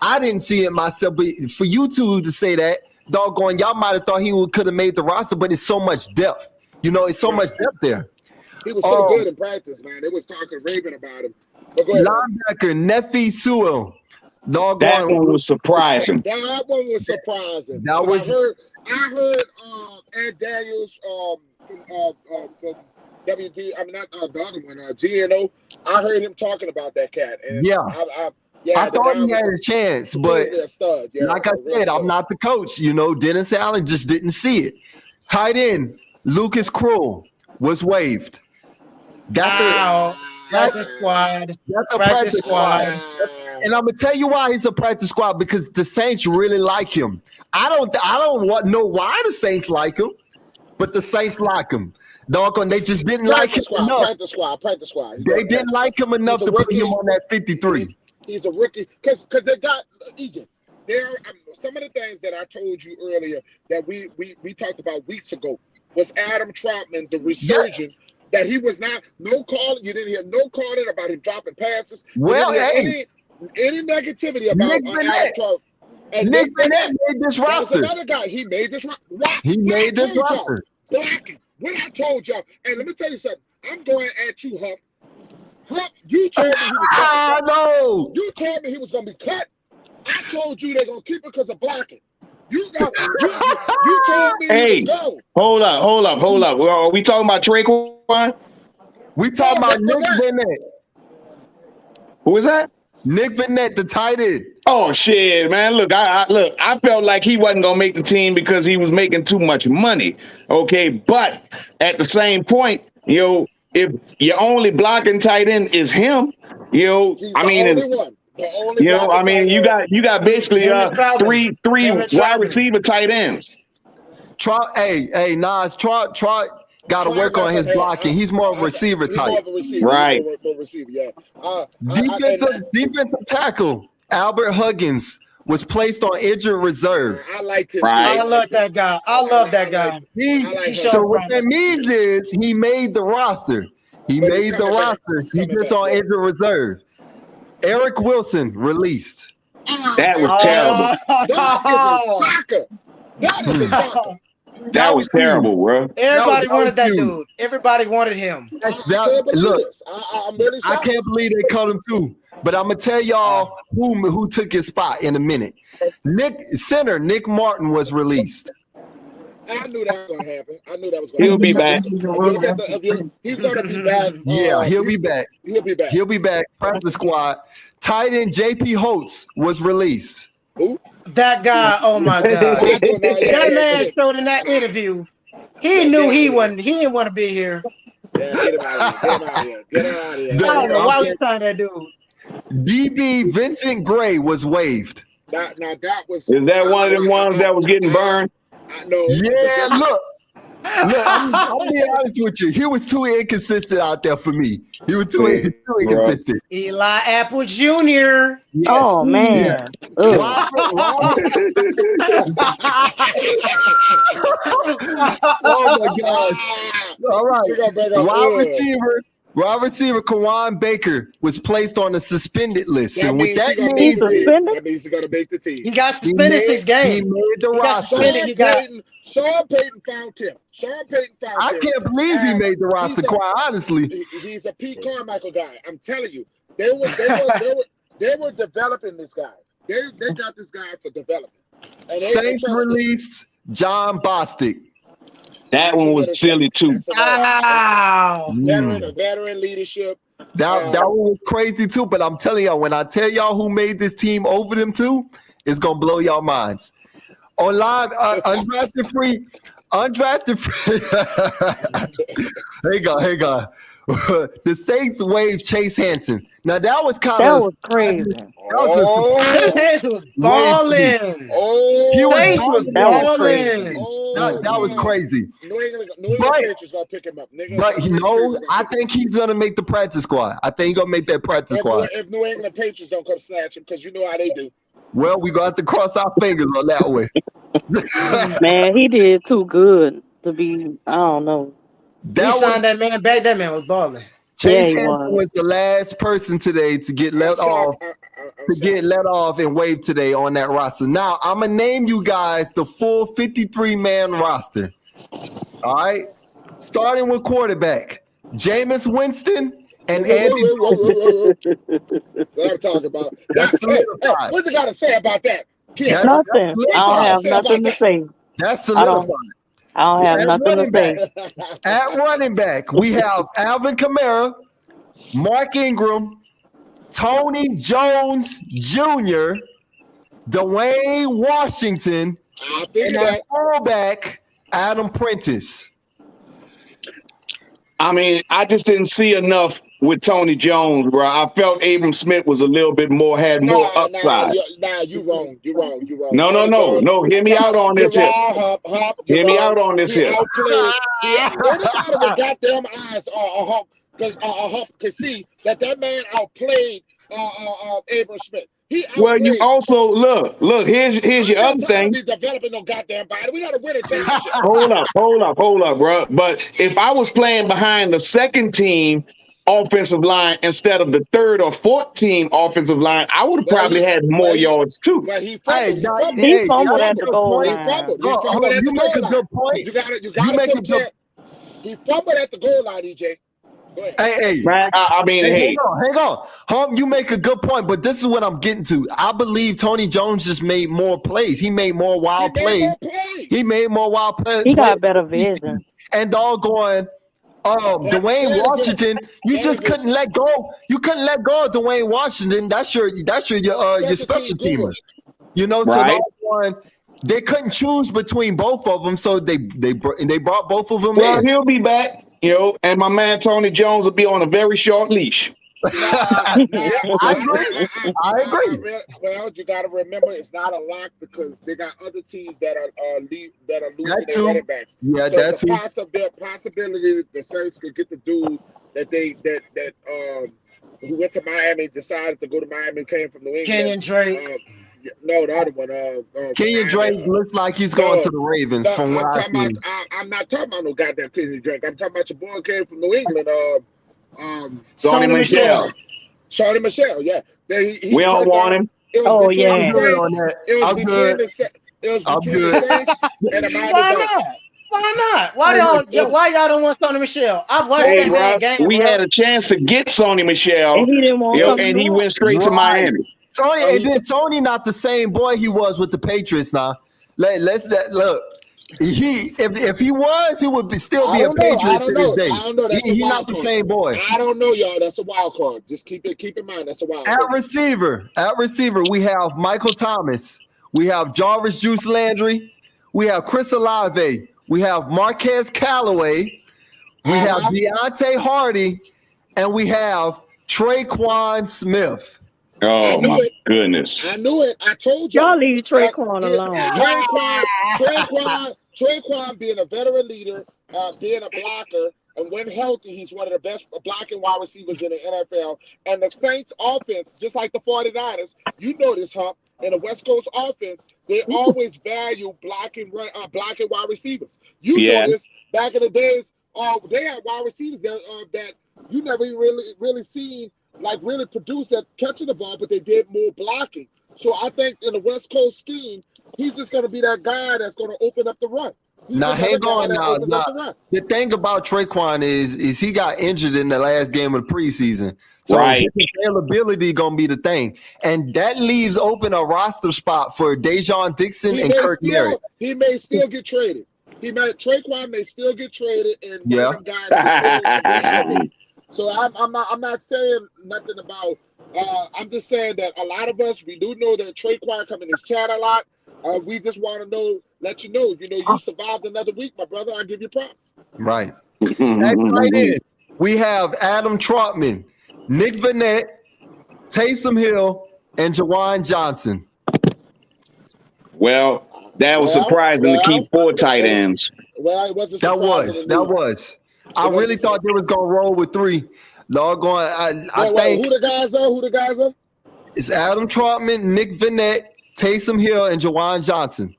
I didn't see it myself, but for you two to say that, doggone, y'all might have thought he could have made the roster, but it's so much depth. It's so much depth there. He was so good in practice, man. They was talking raving about him. But go ahead. Linebacker Nefi Sewell. That one was surprising. That one was surprising. I heard Ed Daniels from WD. I mean, not the other one, GNO. I heard him talking about that cat. And I thought he had a chance, but like I said, I'm not the coach. Dennis Allen just didn't see it. Tight end Lucas Krull was waived. That's a squad. That's a practice squad. And I'm gonna tell you why he's a practice squad, because the Saints really like him. I don't know why the Saints like him, but the Saints like him. Doggone, they just didn't like him enough. Practice squad. They didn't like him enough to put him on that 53. He's a rookie because they got Egypt. There are some of the things that I told you earlier that we talked about weeks ago was Adam Troutman, the resurgence. That he was not you didn't hear no calling about him dropping passes. Well, any negativity about Adam Troutman. And Nick Bennett made this roster. Another guy, he made this roster. He made this roster. What I told y'all, and let me tell you something. I'm going at you, Huff. Huff, you told me he was no. You told me he was gonna be cut. I told you they're gonna keep it because of blocking. You told me he was go. Hold up. Are we talking about Traquan? We talking about Nick Bennett. Who is that? Nick Bennett, the tight end. Oh shit, man! Look, I felt like he wasn't gonna make the team because he was making too much money. Okay, but at the same point, if your only blocking tight end is him, you got basically three wide receiver tight ends. Nas, Trot got to work on his blocking. He's more of a receiver type. Right. More receiver, yeah. Defensive tackle Albert Huggins was placed on injured reserve. I liked him. Right. I love that guy. So what that means is he made the roster. He He's just on injured reserve. Eric Wilson released. That was terrible. That is a shocker. That was terrible, bro. Everybody wanted that dude. Everybody wanted him. Look, I can't believe they cut him too. But I'm gonna tell y'all who took his spot in a minute. Nick Martin was released. I knew that was gonna happen. He'll be back. He's gonna be back. Yeah, he'll be back. He'll be back. Practice squad. Tight end JP Holtz was released. Who? That guy, oh my God. That man showed in that interview. He knew he didn't want to be here. Yeah, get him out of here. Get him out of here. I don't know why we trying that dude. DB Vincent Gray was waived. Now that was. Is that one of them ones that was getting burned? I know. Yeah, look, I'm being honest with you. He was too inconsistent out there for me. He was too inconsistent. Eli Apple Jr. Yes. Oh man. Oh my gosh. All right. Wide receiver Kawan Baker was placed on the suspended list. And what that means he's going to make the team. He got suspended 6 games. He made the roster. Sean Payton found him. I can't believe he made the roster, quite honestly. He's a Pete Carmichael guy. I'm telling you. They were developing this guy. They got this guy for development. Saints released John Bostic. That one was silly too. Wow. Veteran leadership. That one was crazy too. But I'm telling y'all, when I tell y'all who made this team over them two, it's gonna blow y'all minds. Online, undrafted free. Here you go. The Saints waived Chase Hansen. Now that was kind of Chase crazy. was balling. Chase was balling. That was crazy. New England Patriots gonna pick him up. I think he's gonna make the practice squad. I think he's gonna make that practice squad. If New England Patriots don't come snatch him, because you know how they do. Well, we got to cross our fingers on that way. Man, he did too good to be. I don't know. He signed that man back. That man was balling. Chase Hansen was the last person today to get let off. And waived today on that roster. Now I'm gonna name you guys the full 53-man roster. All right, starting with quarterback Jameis Winston and Andy. That's what I'm talking about. What's he got to say about that? Nothing. I don't have nothing to say. That's solidified. I don't have nothing to say. At running back, we have Alvin Kamara, Mark Ingram, Tony Jones Jr., Dwayne Washington, and at fullback, Adam Prentice. I mean, I just didn't see enough with Tony Jones, bro. I felt Abram Smith was a little bit had more upside. You wrong. No. Hear me out on this here. Hear me out on this here. Outplayed. Anybody with goddamn eyes can see that man outplayed Abram Smith. Well, you also look. Here's your other thing. He's developing no goddamn body. We got to win a championship. Hold up, bro. But if I was playing behind the second team offensive line instead of the third or fourth team offensive line, I would have probably had more yards too. But he fumbled at the goal line. You make a good point. You got to he fumbled at the goal line, EJ. Hey, I mean, hang on. You make a good point, but this is what I'm getting to. I believe Tony Jones just made more plays. He made more wild plays. He made more wild plays. He got better vision. And doggone Dwayne Washington, you just couldn't let go. You couldn't let go of Dwayne Washington. That's your special teamer. You know, right. So they couldn't choose between both of them, so they brought both of them in. He'll be back. And my man Tony Jones will be on a very short leash. I agree. Well, you got to remember it's not a lock because they got other teams that are losing their running backs. Yeah, so that's the possibility that the Saints could get the dude that who went to Miami, decided to go to Miami, came from New England. Kenyon Drake. No, the other one. Kenyon Drake looks like he's going to the Ravens. From what I'm not talking about no goddamn Kenyon Drake. I'm talking about your boy came from New England. Sony Michel. Sony Michel, yeah. We don't want him. It was between the Saints and the Miami Dolphins. Why not? Why y'all don't want Sony Michel? I've watched that man game. We had a chance to get Sony Michel, and he didn't want and he went straight to Miami. Sony not the same boy he was with the Patriots now. Look. If he was, he would still be a Patriot to this day. I don't know. He's not the same boy. I don't know, y'all. That's a wild card. Just keep in mind. That's a wild card. At receiver, we have Michael Thomas. We have Jarvis Juice Landry. We have Chris Olave. We have Marquez Callaway. We have Deontay Hardy. And we have Traquan Smith. Oh, my goodness. I knew it. I told y'all. Y'all leave Traquan alone. Traquan being a veteran leader, being a blocker, and when healthy, he's one of the best blocking wide receivers in the NFL. And the Saints offense, just like the 49ers, you know this, Huff, in the West Coast offense, they always value blocking wide receivers. You know this. Back in the days, they had wide receivers that you never really seen really produce at catching the ball, but they did more blocking. So I think in the West Coast scheme, he's just going to be that guy that's going to open up the run. Now, hang on. The thing about Traquan is he got injured in the last game of the preseason. So his availability going to be the thing. And that leaves open a roster spot for Dejon Dixon and Kirk Merritt. He may still get traded. Traquan may still get traded, and one of them guys. So I'm not saying nothing about. I'm just saying that a lot of us, we do know that Traquan come in this chat a lot. We just want to let you know, you survived another week, my brother. I give you props. Right. That's right in. We have Adam Trotman, Nick Vannett, Taysom Hill, and Jawan Johnson. Well, that was surprising to keep 4 tight ends. Well, it wasn't surprising. That was. I really thought they was gonna roll with 3. Doggone, I think. Who the guys are? It's Adam Trotman, Nick Vannett, Taysom Hill, and Jawan Johnson.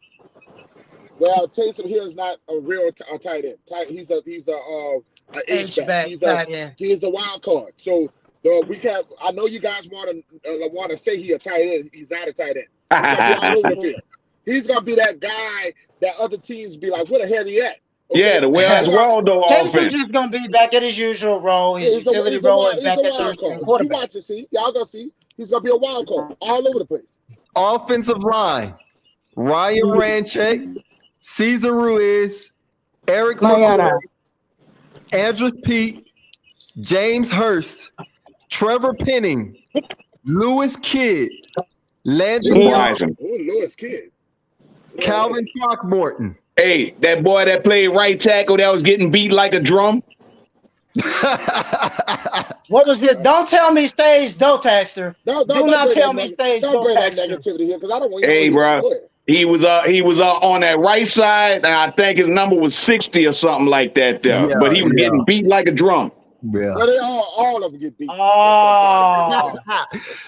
Well, Taysom Hill is not a real tight end. He's a H-back. He's a wild card. So I know you guys want to say he's a tight end. He's not a tight end. He's gonna be all over the field. He's gonna be that guy that other teams be like, "Where the hell he at?" Okay. Yeah, the Where's Waldo offense. He's just gonna be back at his usual role, his utility role, and back at the quarterback. You watch to see. Y'all gonna see. He's gonna be a wild card all over the place. Offensive line: Ryan Ranchek, Cesar Ruiz, Eric McCoy, Andrew Pete, James Hurst, Trevor Penning, Lewis Kidd, Landon Johnson, Lewis Kidd, Calvin Throckmorton. Hey, that boy that played right tackle that was getting beat like a drum. What was your? Don't tell me stage Dotaxter. Do not tell me stage Don't bring that Dotaxter. negativity here because I don't want. Hey, bro. He was on that right side, and I think his number was 60 or something like that there. Yeah, but he was getting beat like a drum. Yeah. Well, they all of them get beat. Oh,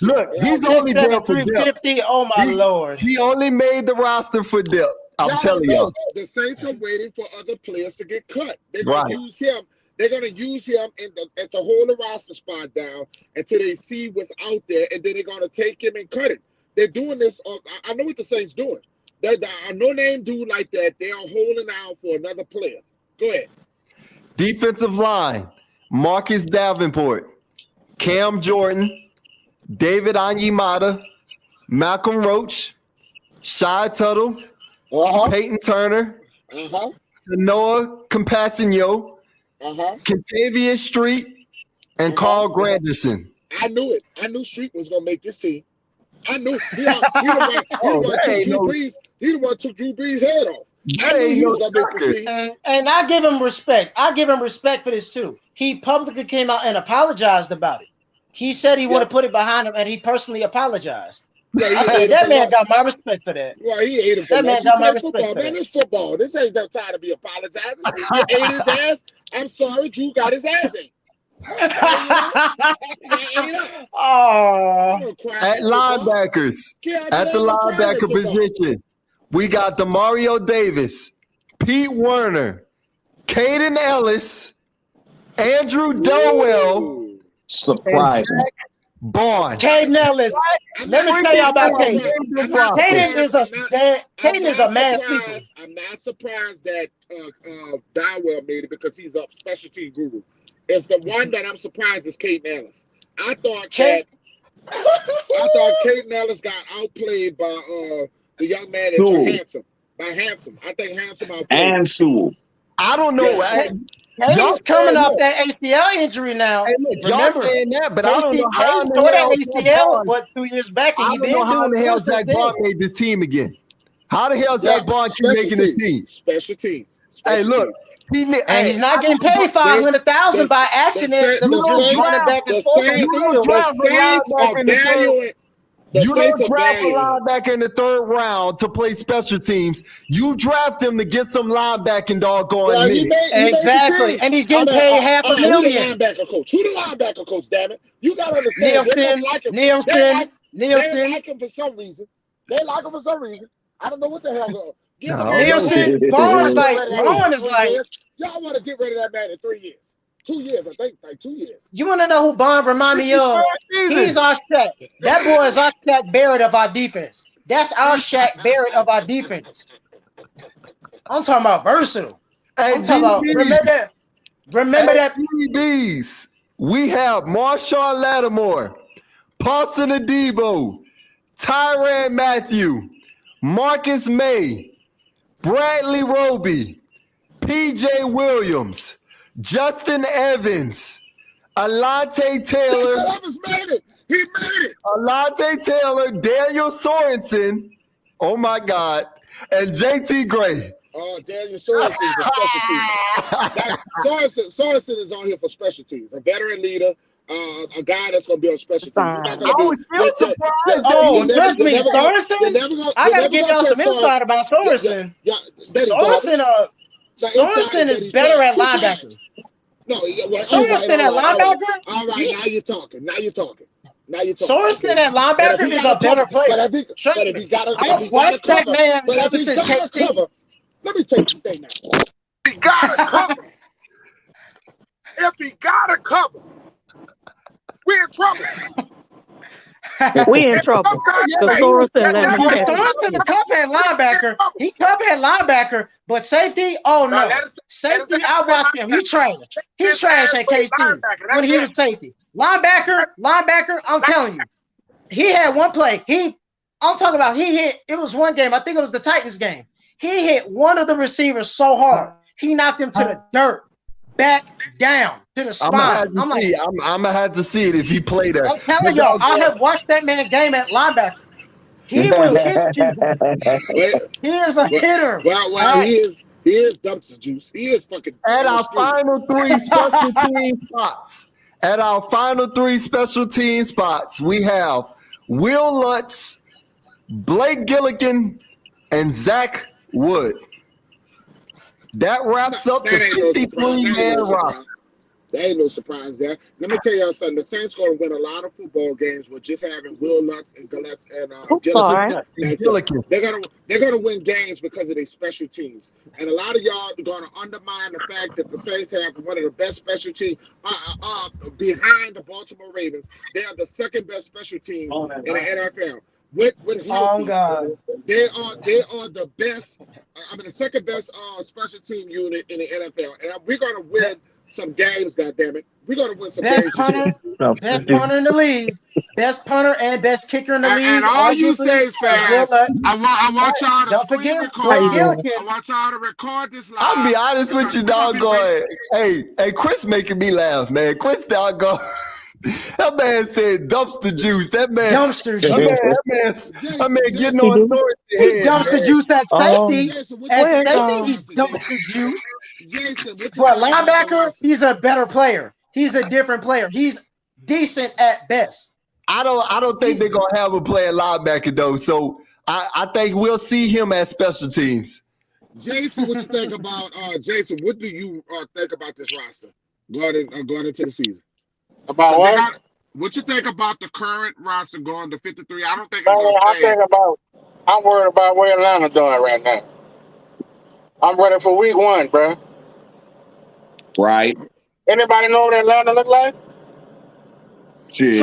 look, he's only there for depth. 350. Oh my lord. He only made the roster for depth. I'm telling you. The Saints are waiting for other players to get cut. They're going to use him. They're going to use him to hold the roster spot down until they see what's out there, and then they're going to take him and cut him. They're doing this. I know what the Saints doing. A no-name dude like that, they are holding out for another player. Go ahead. Defensive line, Marcus Davenport, Cam Jordan, David Onyemata, Malcolm Roach, Shai Tuttle, Peyton Turner, Noah Compassigno, Kentavious Street, and Carl Granderson. I knew it. I knew Street was going to make this team. I knew he the one took Drew Brees' head off. I knew he was going to make this team. And I give him respect. I give him respect for this too. He publicly came out and apologized about it. He said he wanted to put it behind him, and he personally apologized. Yeah, I said that man got my respect for that. Well, he ate him for that man got my respect for that. Man, it's football. This ain't no time to be apologizing. He ate his ass. I'm sorry, Drew got his ass ate. At linebackers, at the linebacker position, we got Demario Davis, Pete Werner, Caden Ellis, Andrew Dowell, surprise, Zach Bond. Caden Ellis. Let me tell y'all about Caden. Caden is a master. I'm not surprised that Dowell made it because he's a special team guru. It's the one that I'm surprised is Caden Ellis. I thought Caden Ellis got outplayed by the young man at Handsome. By Handsome. I think Handsome outplayed. And Sewell. I don't know. He's coming off that ACL injury now. Hey, look, y'all saying that, but I don't know how the hell ACL 2 years back. And I don't know how the hell Zach Bond made this team again. How the hell Zach Bond keep making this team? Special teams. Hey, look. And he's not getting paid $500,000 by accident. You don't draft a linebacker in the third round to play special teams. You draft him to get some linebacking doggone minutes. Exactly. And he's getting paid $500,000. Who the linebacker coach? Who the linebacker coach, damn it? You got to understand. Nielsen. They like him for some reason. I don't know what the hell. Nielsen, Vaughn is like, y'all want to get rid of that man in 3 years. 2 years, I think, like 2 years. You want to know who Bond remind me of? He's our Shaq. That boy is our Shaq Barrett of our defense. That's our Shaq Barrett of our defense. I'm talking about versatile. I'm talking about, remember that. DBs. We have Marshawn Lattimore, Paulson Adebo, Tyrann Mathieu, Marcus May, Bradley Roby, PJ Williams, Justin Evans, Alante Taylor. Justin Evans made it. He made it. Alante Taylor, Daniel Sorensen. Oh my God. And JT Gray. Oh, Daniel Sorensen is a special team. Sorensen is on here for special teams. A veteran leader. A guy that's going to be on special teams. I was still surprised. Trust me, Sorensen. I got to give y'all some insight about Sorensen. Sorensen is better at linebacker. No, Sorensen at linebacker. All right, now you're talking. Sorensen at linebacker is a better player. But if he got to cover, let me take this thing now. He got to cover. If he got to cover, we're in trouble. We in trouble. Because Sorensen let me Sorensen cover at linebacker. He cover at linebacker, but safety, oh no. Safety, I watched him. He trash. He trash at KC when he was safety. Linebacker, I'm telling you. He had one play. I'm talking about he hit, it was one game. I think it was the Titans game. He hit one of the receivers so hard. He knocked him to the dirt. Back down to the spine. I'm gonna have to see it if he played that. I'm telling y'all, I have watched that man game at linebacker. He will hit you. He is a hitter. Well, He is dumpster juice. He is fucking. At our final three special team spots. At our final three special team spots, we have Will Lutz, Blake Gilligan, and Zach Wood. That wraps up the 53-man roster. There ain't no surprise there. Let me tell y'all something. The Saints going to win a lot of football games with just having Will Lutz and Gilligan. They're gonna win games because of their special teams. And a lot of y'all are going to undermine the fact that the Saints have one of the best special teams behind the Baltimore Ravens. They are the second best special teams in the NFL. With healthy, they are the best. The second best special team unit in the NFL, and we're gonna win some games. Goddammit, we're gonna win some games. Best punter in the league, best punter and best kicker in the league. And all you Saints fans, I want y'all to record. I want y'all to record this live. I'll be honest with you, doggone. Hey, Chris making me laugh, man. Chris doggone. That man said dumpster juice. That man dumpster juice. That man getting on authority. He dumpster juice at safety. At safety, he's dumpster juice. Jason, what linebacker? He's a better player. He's a different player. He's decent at best. I don't think they're gonna have him playing linebacker though. So I think we'll see him at special teams. Jason, what you think about Jason? What do you think about this roster going into the season? About what? What you think about the current roster going to 53? I don't think it's going to stay. I'm worried about where Atlanta doing right now. I'm ready for week 1, bro. Right. Anybody know what Atlanta look like? Shit.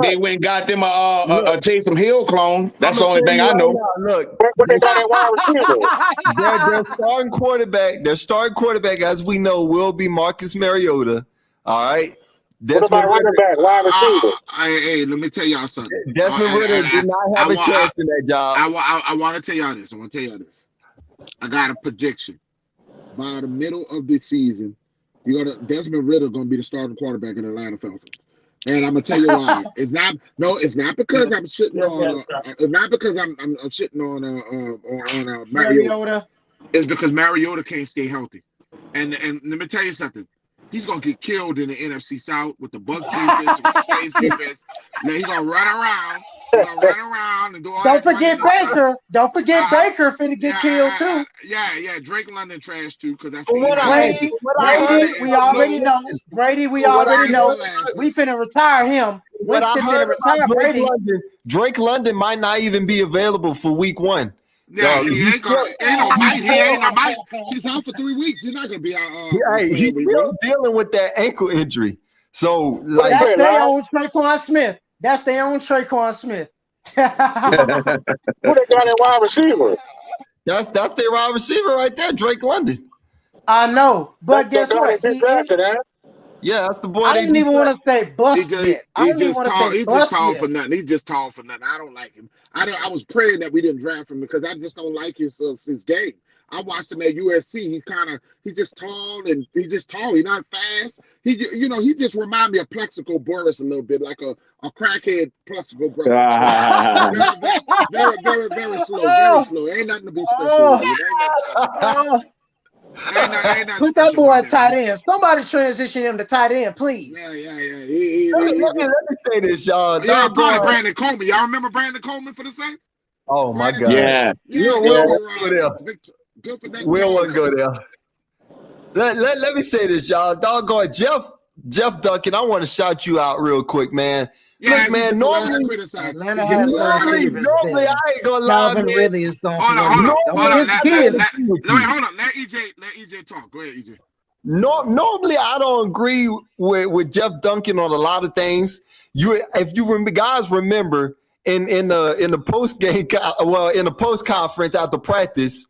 They went and got them a Taysom Hill clone. That's the only thing I know. Look, what they got at wide receiver? Their starting quarterback, as we know, will be Marcus Mariota. All right. What about running back, wide receiver? Hey, let me tell y'all something. Desmond Ridder did not have a chance in that job. I want to tell y'all this. I got a prediction. By the middle of the season, Desmond Ridder gonna be the starting quarterback in the Atlanta Falcons. And I'm gonna tell you why. It's not because I'm shitting on. It's not because I'm shitting on Mariota. It's because Mariota can't stay healthy. And let me tell you something. He's gonna get killed in the NFC South with the Bucs defense, with the Saints defense. Now he's gonna run around and do all Don't forget Baker. Don't forget Baker finna get killed too. Yeah. Drake London trash too, because that's Brady. We already know. Brady, we already know. We finna retire him. Winston finna retire Brady. Drake London might not even be available for week 1. Yeah, he ain't no Mike. He's out for 3 weeks. He's not gonna be out. He's still dealing with that ankle injury. So that's their own Traquan Smith. That's their own Traquan Smith. Who they got at wide receiver? That's their wide receiver right there, Drake London. I know, but guess what? Yeah, that's the boy. I didn't even want to say bust yet. He's just tall for nothing. He's just tall for nothing. I don't like him. I was praying that we didn't draft him because I just don't like his game. I watched him at USC. He's just tall and he's just tall. He's not fast. He just remind me of Plexico Boris a little bit, like a crackhead Plexico Boris. Very slow. Very slow. Ain't nothing to be special. Put that boy at tight end. Somebody transition him to tight end, please. Yeah. Let me say this, y'all. Yeah, Brandon Coleman. Y'all remember Brandon Coleman for the Saints? Oh my God. Yeah. Good for that. Will won't go there. Let me say this, y'all. Doggone Jeff Duncan, I want to shout you out real quick, man. Yeah, look, man, normally I ain't gonna lie, Calvin man. really is going Hold on. Let EJ talk. Go ahead, EJ. Normally, I don't agree with Jeff Duncan on a lot of things. If you guys remember in the post game, in the post conference after practice,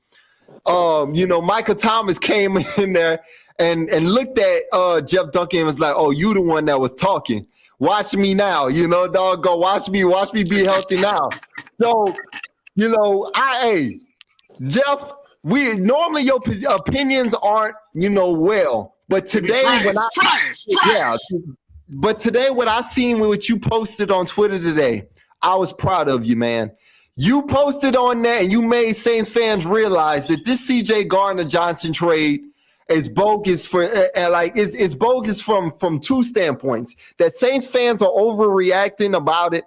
Michael Thomas came in there and looked at Jeff Duncan and was like, "Oh, you the one that was talking. Watch me now, doggone. Watch me be healthy now." So, Jeff, normally your opinions aren't, well, but today but today what I seen what you posted on Twitter today, I was proud of you, man. You posted on that and you made Saints fans realize that this CJ Gardner-Johnson trade is bogus for it's bogus from two standpoints. That Saints fans are overreacting about it,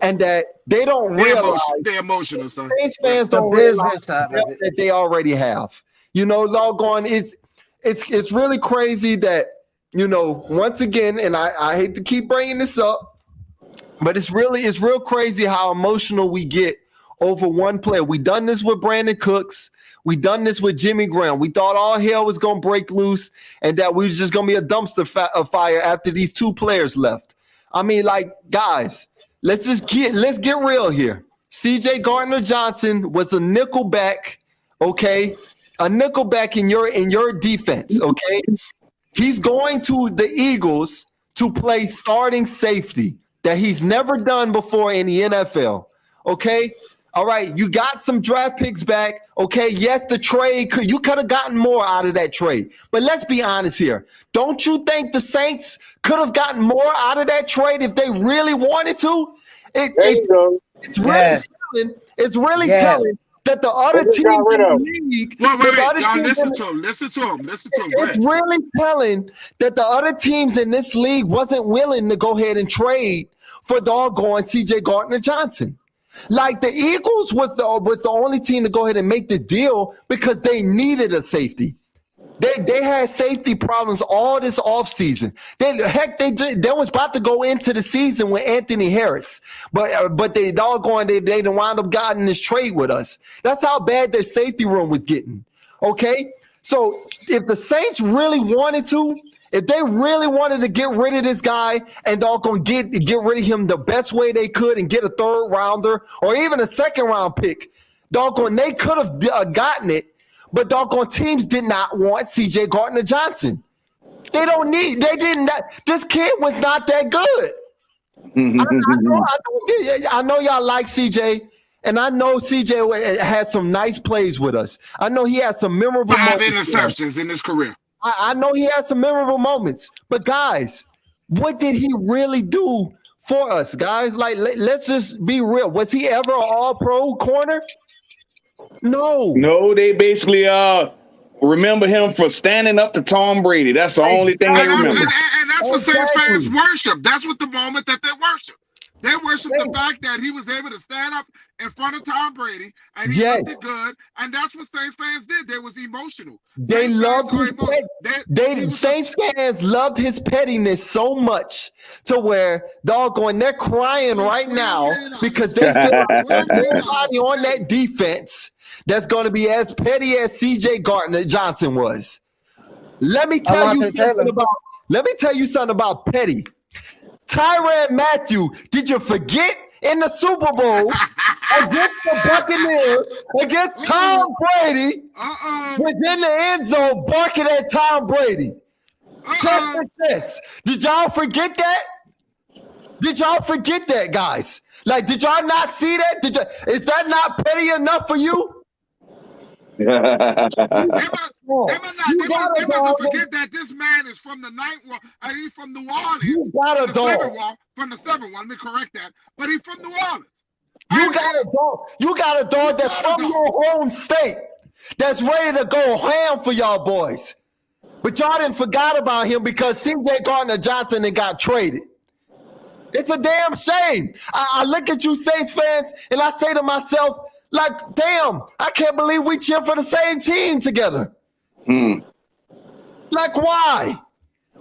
and that they don't realize they're emotional, son. Saints fans don't realize that they already have. Doggone, it's really crazy that, once again, and I hate to keep bringing this up, but it's real crazy how emotional we get over one player. We done this with Brandon Cooks. We done this with Jimmy Graham. We thought all hell was going to break loose and that we was just going to be a dumpster fire after these two players left. I mean, guys, let's get real here. CJ Gardner-Johnson was a nickelback, okay? A nickelback in your defense, okay? He's going to the Eagles to play starting safety that he's never done before in the NFL, okay? All right, you got some draft picks back. Okay, yes, the trade, you could have gotten more out of that trade. But let's be honest here. Don't you think the Saints could have gotten more out of that trade if they really wanted to? It's really telling that the other teams in the league. Y'all listen to him. Listen to him. It's really telling that the other teams in this league wasn't willing to go ahead and trade for doggone CJ Gardner-Johnson. Like the Eagles was the only team to go ahead and make this deal because they needed a safety. They had safety problems all this offseason. They was about to go into the season with Anthony Harris, but they doggone they wound up getting this trade with us. That's how bad their safety room was getting. Okay, so if the Saints really wanted to. If they really wanted to get rid of this guy and doggone get rid of him the best way they could and get a third rounder or even a second round pick, doggone, they could have gotten it, but doggone teams did not want CJ Gardner-Johnson. They didn't. This kid was not that good. I know y'all like CJ, and I know CJ had some nice plays with us. I know he had some memorable 5 interceptions in his career. I know he had some memorable moments, but guys, what did he really do for us, guys? Like, let's just be real. Was he ever an all-pro corner? No, they basically remember him for standing up to Tom Brady. That's the only thing they remember. And that's what Saints fans worship. That's what the moment that they worship. They worship the fact that he was able to stand up in front of Tom Brady and he looked it good. And that's what Saints fans did. They was emotional. They loved Saints fans loved his pettiness so much to where doggone they're crying right now because they feel like nobody on that defense that's going to be as petty as CJ Gardner-Johnson was. Let me tell you something about petty. Tyrann Mathieu, did you forget in the Super Bowl against the Buccaneers, against Tom Brady, was in the end zone barking at Tom Brady? Chest to chest. Did y'all forget that? Did y'all forget that, guys? Like, did y'all not see that? Is that not petty enough for you? They must forget that this man is from the ninth wall. He's from New Orleans. From the seventh wall. Let me correct that. But he's from New Orleans. You got a dog that's from your home state that's ready to go ham for y'all boys. But y'all didn't forgot about him because CJ Gardner-Johnson got traded. It's a damn shame. I look at you Saints fans and I say to myself, like, damn, I can't believe we cheer for the same team together. Like, why?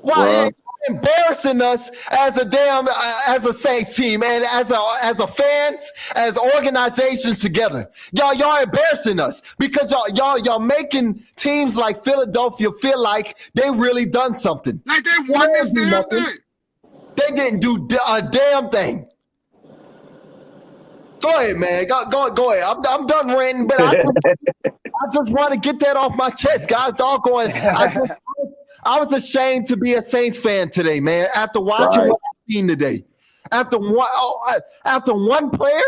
Why? Embarrassing us as a Saints team and as a fans, as organizations together. Y'all embarrassing us because y'all making teams like Philadelphia feel like they really done something. Like they won this damn thing. They didn't do a damn thing. Go ahead, man. Go ahead. I'm done ranting, but I just want to get that off my chest, guys. Doggone. I was ashamed to be a Saints fan today, man. After watching what I've seen today, after one player,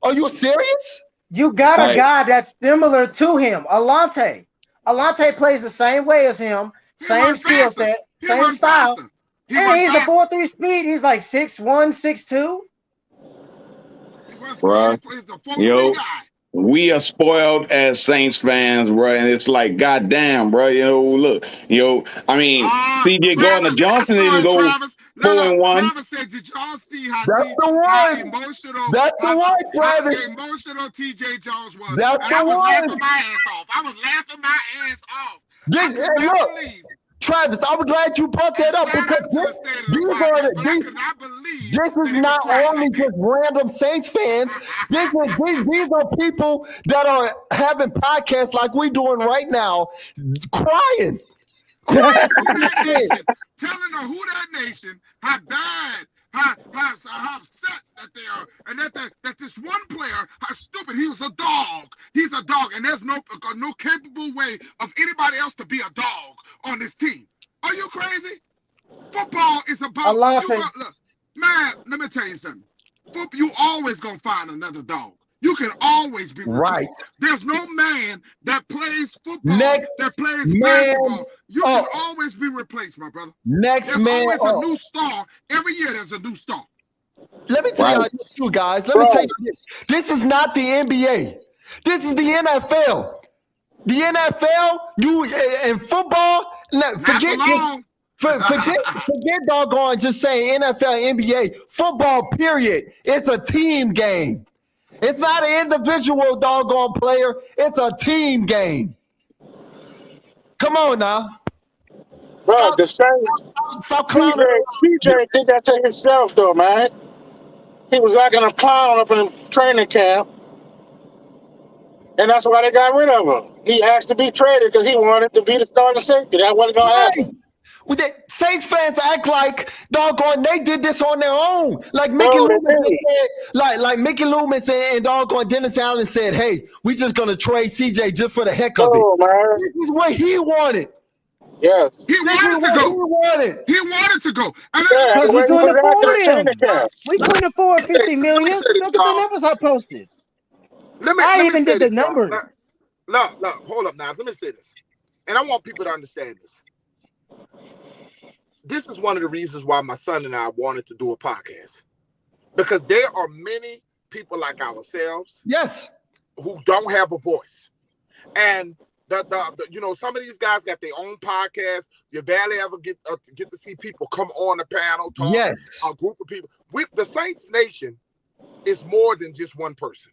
are you serious? You got a guy that's similar to him, Alante. Alante plays the same way as him, same skill set, same style, and he's a 4.3 speed. He's like 6'1", 6'2". bro. Yo, we are spoiled as Saints fans, bro, and it's like, goddamn, bro. Look, I mean, CJ Gardner-Johnson didn't go 4-1. Travis said, "Did y'all see how emotional? That's the one, Travis. How emotional TJ Jones was? That's the I was one. laughing my ass off. I was laughing my ass off. Look, Travis, I'm glad you brought that up because this is not only just random Saints fans. These are people that are having podcasts like we're doing right now, crying. Telling the Who That Nation how bad, how upset that they are, and that this one player, how stupid, he was a dog. He's a dog, and there's no capable way of anybody else to be a dog on this team. Are you crazy? Football is about look, man, let me tell you something. You always gonna find another dog. You can always be replaced. Right. There's no man that plays football that plays basketball. You can always be replaced, my brother. There's always a new star. Every year there's a new star. Let me tell you guys. Let me tell you this is not the NBA. This is the NFL. The NFL, you in football, forget doggone just saying NFL, NBA, football, period. It's a team game. It's not an individual doggone player. It's a team game. Come on now. Bro, the Saints, CJ did that to himself, though, man. He was acting a clown up in training camp. And that's why they got rid of him. He asked to be traded because he wanted to be the starting safety. That wasn't going to happen. Well, Saints fans act like doggone they did this on their own. Like Mickey Loomis said, like Mickey Loomis and doggone Dennis Allen said, "Hey, we just gonna trade CJ just for the heck of it." Man. This is what he wanted. Yes, he wanted to go. He wanted to go. Because we couldn't afford him. We couldn't afford $50 million. Look at the numbers I posted. I even did the numbers. Look, hold up now. Let me say this, and I want people to understand this. This is one of the reasons why my son and I wanted to do a podcast, because there are many people like ourselves, who don't have a voice, and some of these guys got their own podcast. You barely ever get to see people come on the panel, talk. A group of people. The Saints Nation is more than just one person.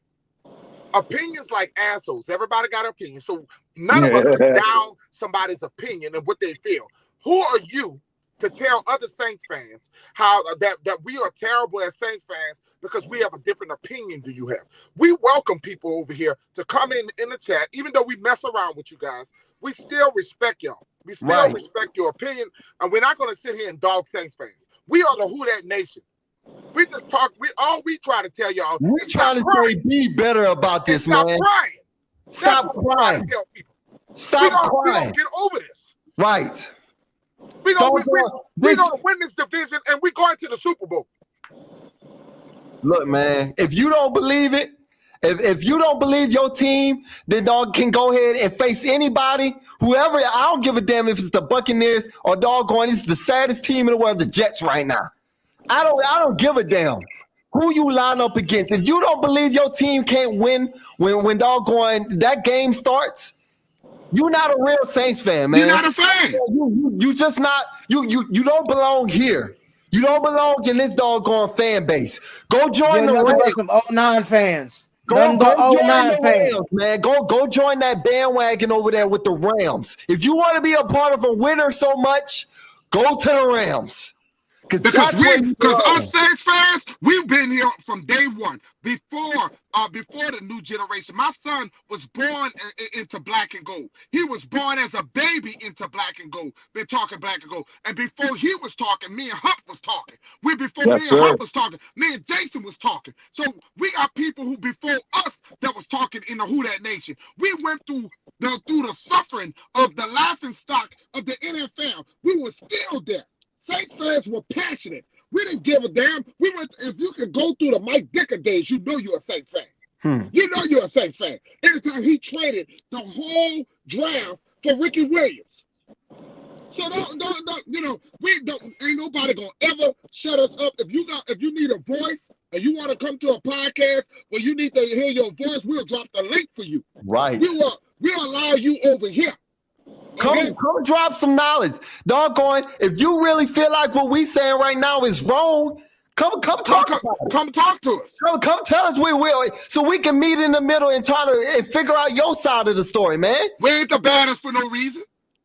Opinions like assholes. Everybody got an opinion, so none of us can down somebody's opinion and what they feel. Who are you to tell other Saints fans how that we are terrible as Saints fans because we have a different opinion do you have? We welcome people over here to come in the chat. Even though we mess around with you guys, we still respect y'all. We still respect your opinion, and we're not going to sit here and dog Saints fans. We are the Who That Nation. We just talk. We try to tell y'all. We're trying to say be better about this, man. Stop crying. Stop crying. Stop crying. We're going to get over this. Right. We're going to win this division, and we're going to the Super Bowl. Look, man, if you don't believe it, if you don't believe your team, then dog can go ahead and face anybody, whoever. I don't give a damn if it's the Buccaneers or doggone, it's the saddest team in the world, the Jets right now. I don't give a damn who you line up against. If you don't believe your team can't win when doggone that game starts, you're not a real Saints fan, man. You're not a fan. You just not. You don't belong here. You don't belong in this doggone fan base. Go join the Rams. From 09 fans. Go join the Rams, man. Go join that bandwagon over there with the Rams. If you want to be a part of a winner so much, go to the Rams. Because us Saints fans, we've been here from day one. Before the new generation. My son was born into black and gold. He was born as a baby into black and gold. Been talking black and gold. And before he was talking, me and Huck was talking. Huck was talking, me and Jason was talking. So we got people who before us that was talking in the Who That Nation. We went through the suffering of the laughing stock of the NFL. We were still there. Saints fans were passionate. We didn't give a damn. If you could go through the Mike Dicker days, you know you're a Saints fan. You know you're a Saints fan. Anytime he traded the whole draft for Ricky Williams. So ain't nobody gonna ever shut us up. If you need a voice, and you want to come to a podcast where you need to hear your voice, we'll drop the link for you. Right. We'll allow you over here. Okay? Come drop some knowledge. Doggone, if you really feel like what we saying right now is wrong, come talk about it. Come talk to us. Come tell us we will, so we can meet in the middle and try to figure out your side of the story, man. We ain't the baddest for no reason.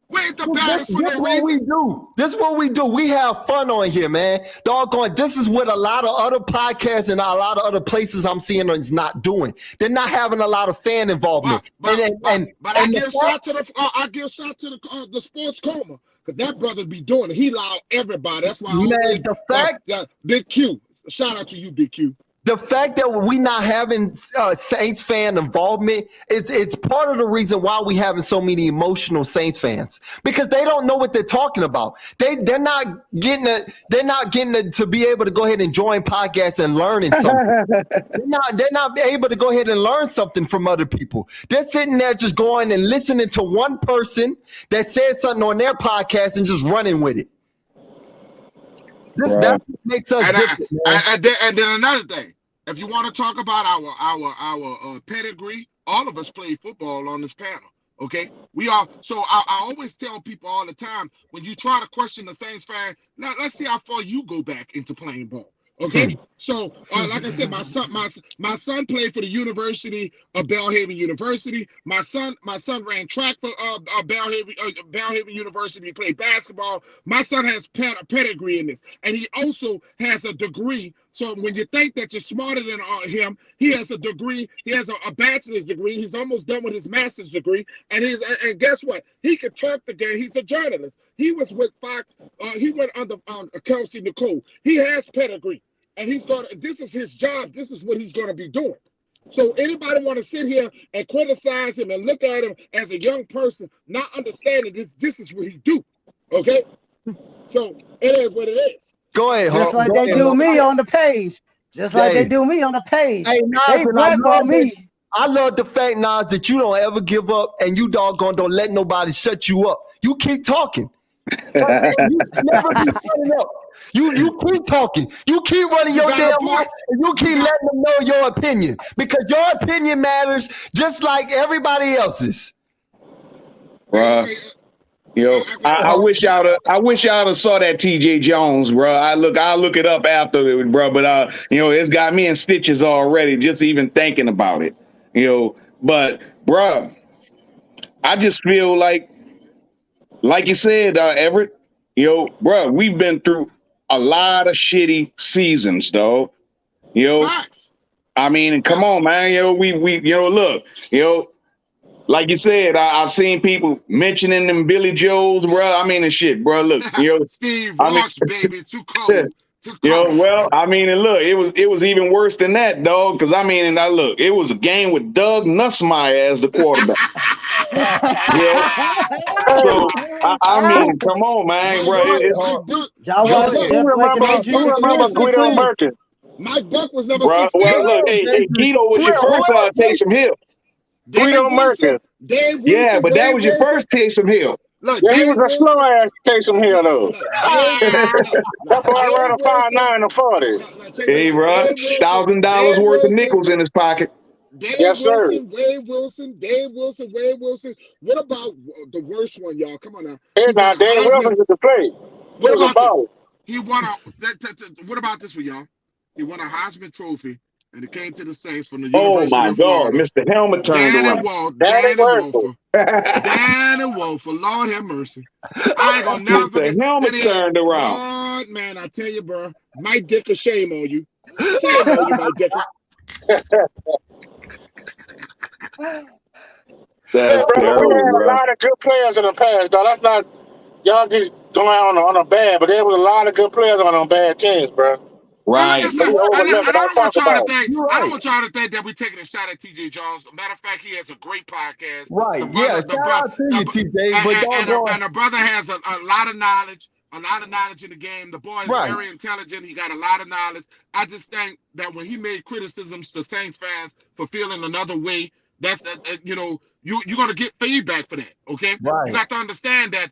We ain't the baddest for no reason. This is what we do. We have fun on here, man. Doggone, this is what a lot of other podcasts and a lot of other places I'm seeing is not doing. They're not having a lot of fan involvement. But I give shout to the sports coma, because that brother be doing it. He allowed everybody. That's why Big Q. Shout out to you, Big Q. The fact that we not having Saints fan involvement is part of the reason why we having so many emotional Saints fans, because they don't know what they're talking about. They're not getting it to be able to go ahead and join podcasts and learning something. they're not able to go ahead and learn something from other people. They're sitting there just going and listening to one person that says something on their podcast and just running with it. That makes us different. And then another thing, if you want to talk about our pedigree, all of us play football on this panel. Okay, we are. So I always tell people all the time, when you try to question the Saints fan, now let's see how far you go back into playing ball. Okay, so like I said, my son played for the University of Belhaven University. My son ran track for Belhaven University. He played basketball. My son has a pedigree in this, and he also has a degree. So when you think that you're smarter than him, he has a degree. He has a bachelor's degree. He's almost done with his master's degree. And guess what? He can talk the game. He's a journalist. He was with Fox. He went under Kelsey Nicole. He has pedigree. And this is his job. This is what he's going to be doing. So anybody want to sit here and criticize him and look at him as a young person, not understanding this is what he do. Okay? So it is what it is. Go ahead. Just like they do me on the page. Just like they do me on the page. Hey, they blackball me. I love the fact, Nas, that you don't ever give up and you doggone don't let nobody shut you up. You keep talking. You never be shutting up. You keep talking. You keep running your damn mouth, and you keep letting them know your opinion, because your opinion matters just like everybody else's. I wish y'all have saw that T.J. Jones, bro. I'll look it up after, bro. But it's got me in stitches already just even thinking about it. But bro, I just feel like you said, Everett. Bro, we've been through a lot of shitty seasons, dog. I mean, come on, man. We look, like you said, I've seen people mentioning them Billy Joes, bro. I mean, and shit, bro. Look, Steve Ross, baby, too cold. Well, I mean, and look, it was even worse than that, dog. Because I mean, and look, it was a game with Doug Nussmeier as the quarterback. So I mean, come on, man, bro. Y'all remember Guido Merkin? Mike Buck was number 16. Well, look, hey, Guido was your first Taysom Hill. Guido Merkin. Yeah, but that was your first Taysom Hill. Look, he was a slow ass Taysom Hill though. That boy ran a 5.9 and 40. Hey, bro, $1,000 worth of nickels in his pocket. Yes, sir. Dave Wilson. What about the worst one, y'all? Come on now. Hey, now Dave Wilson is the play. What about this? He won what about this one, y'all? He won a Heisman Trophy, and it came to the Saints from the University of Florida. God, Mr. Helmet turned around. Danny Wolfer, Lord have mercy. I ain't gonna never forget. The helmet turned around. Lord, man, I tell you, bro, Mike Dicker, shame on you. Shame on you, Mike Dicker. That's terrible, we had bro. a lot of good players in the past, though. That's not y'all just going on a bad, but there was a lot of good players on them bad teams, bro. Right. I don't want y'all to think that we're taking a shot at T.J. Jones. Matter of fact, he has a great podcast. Right. Shout out to you, T.J. And the brother has a lot of knowledge. In the game. The boy is very intelligent. He got a lot of knowledge. I just think that when he made criticisms to Saints fans for feeling another way, that's you're gonna get feedback for that. Okay, you got to understand that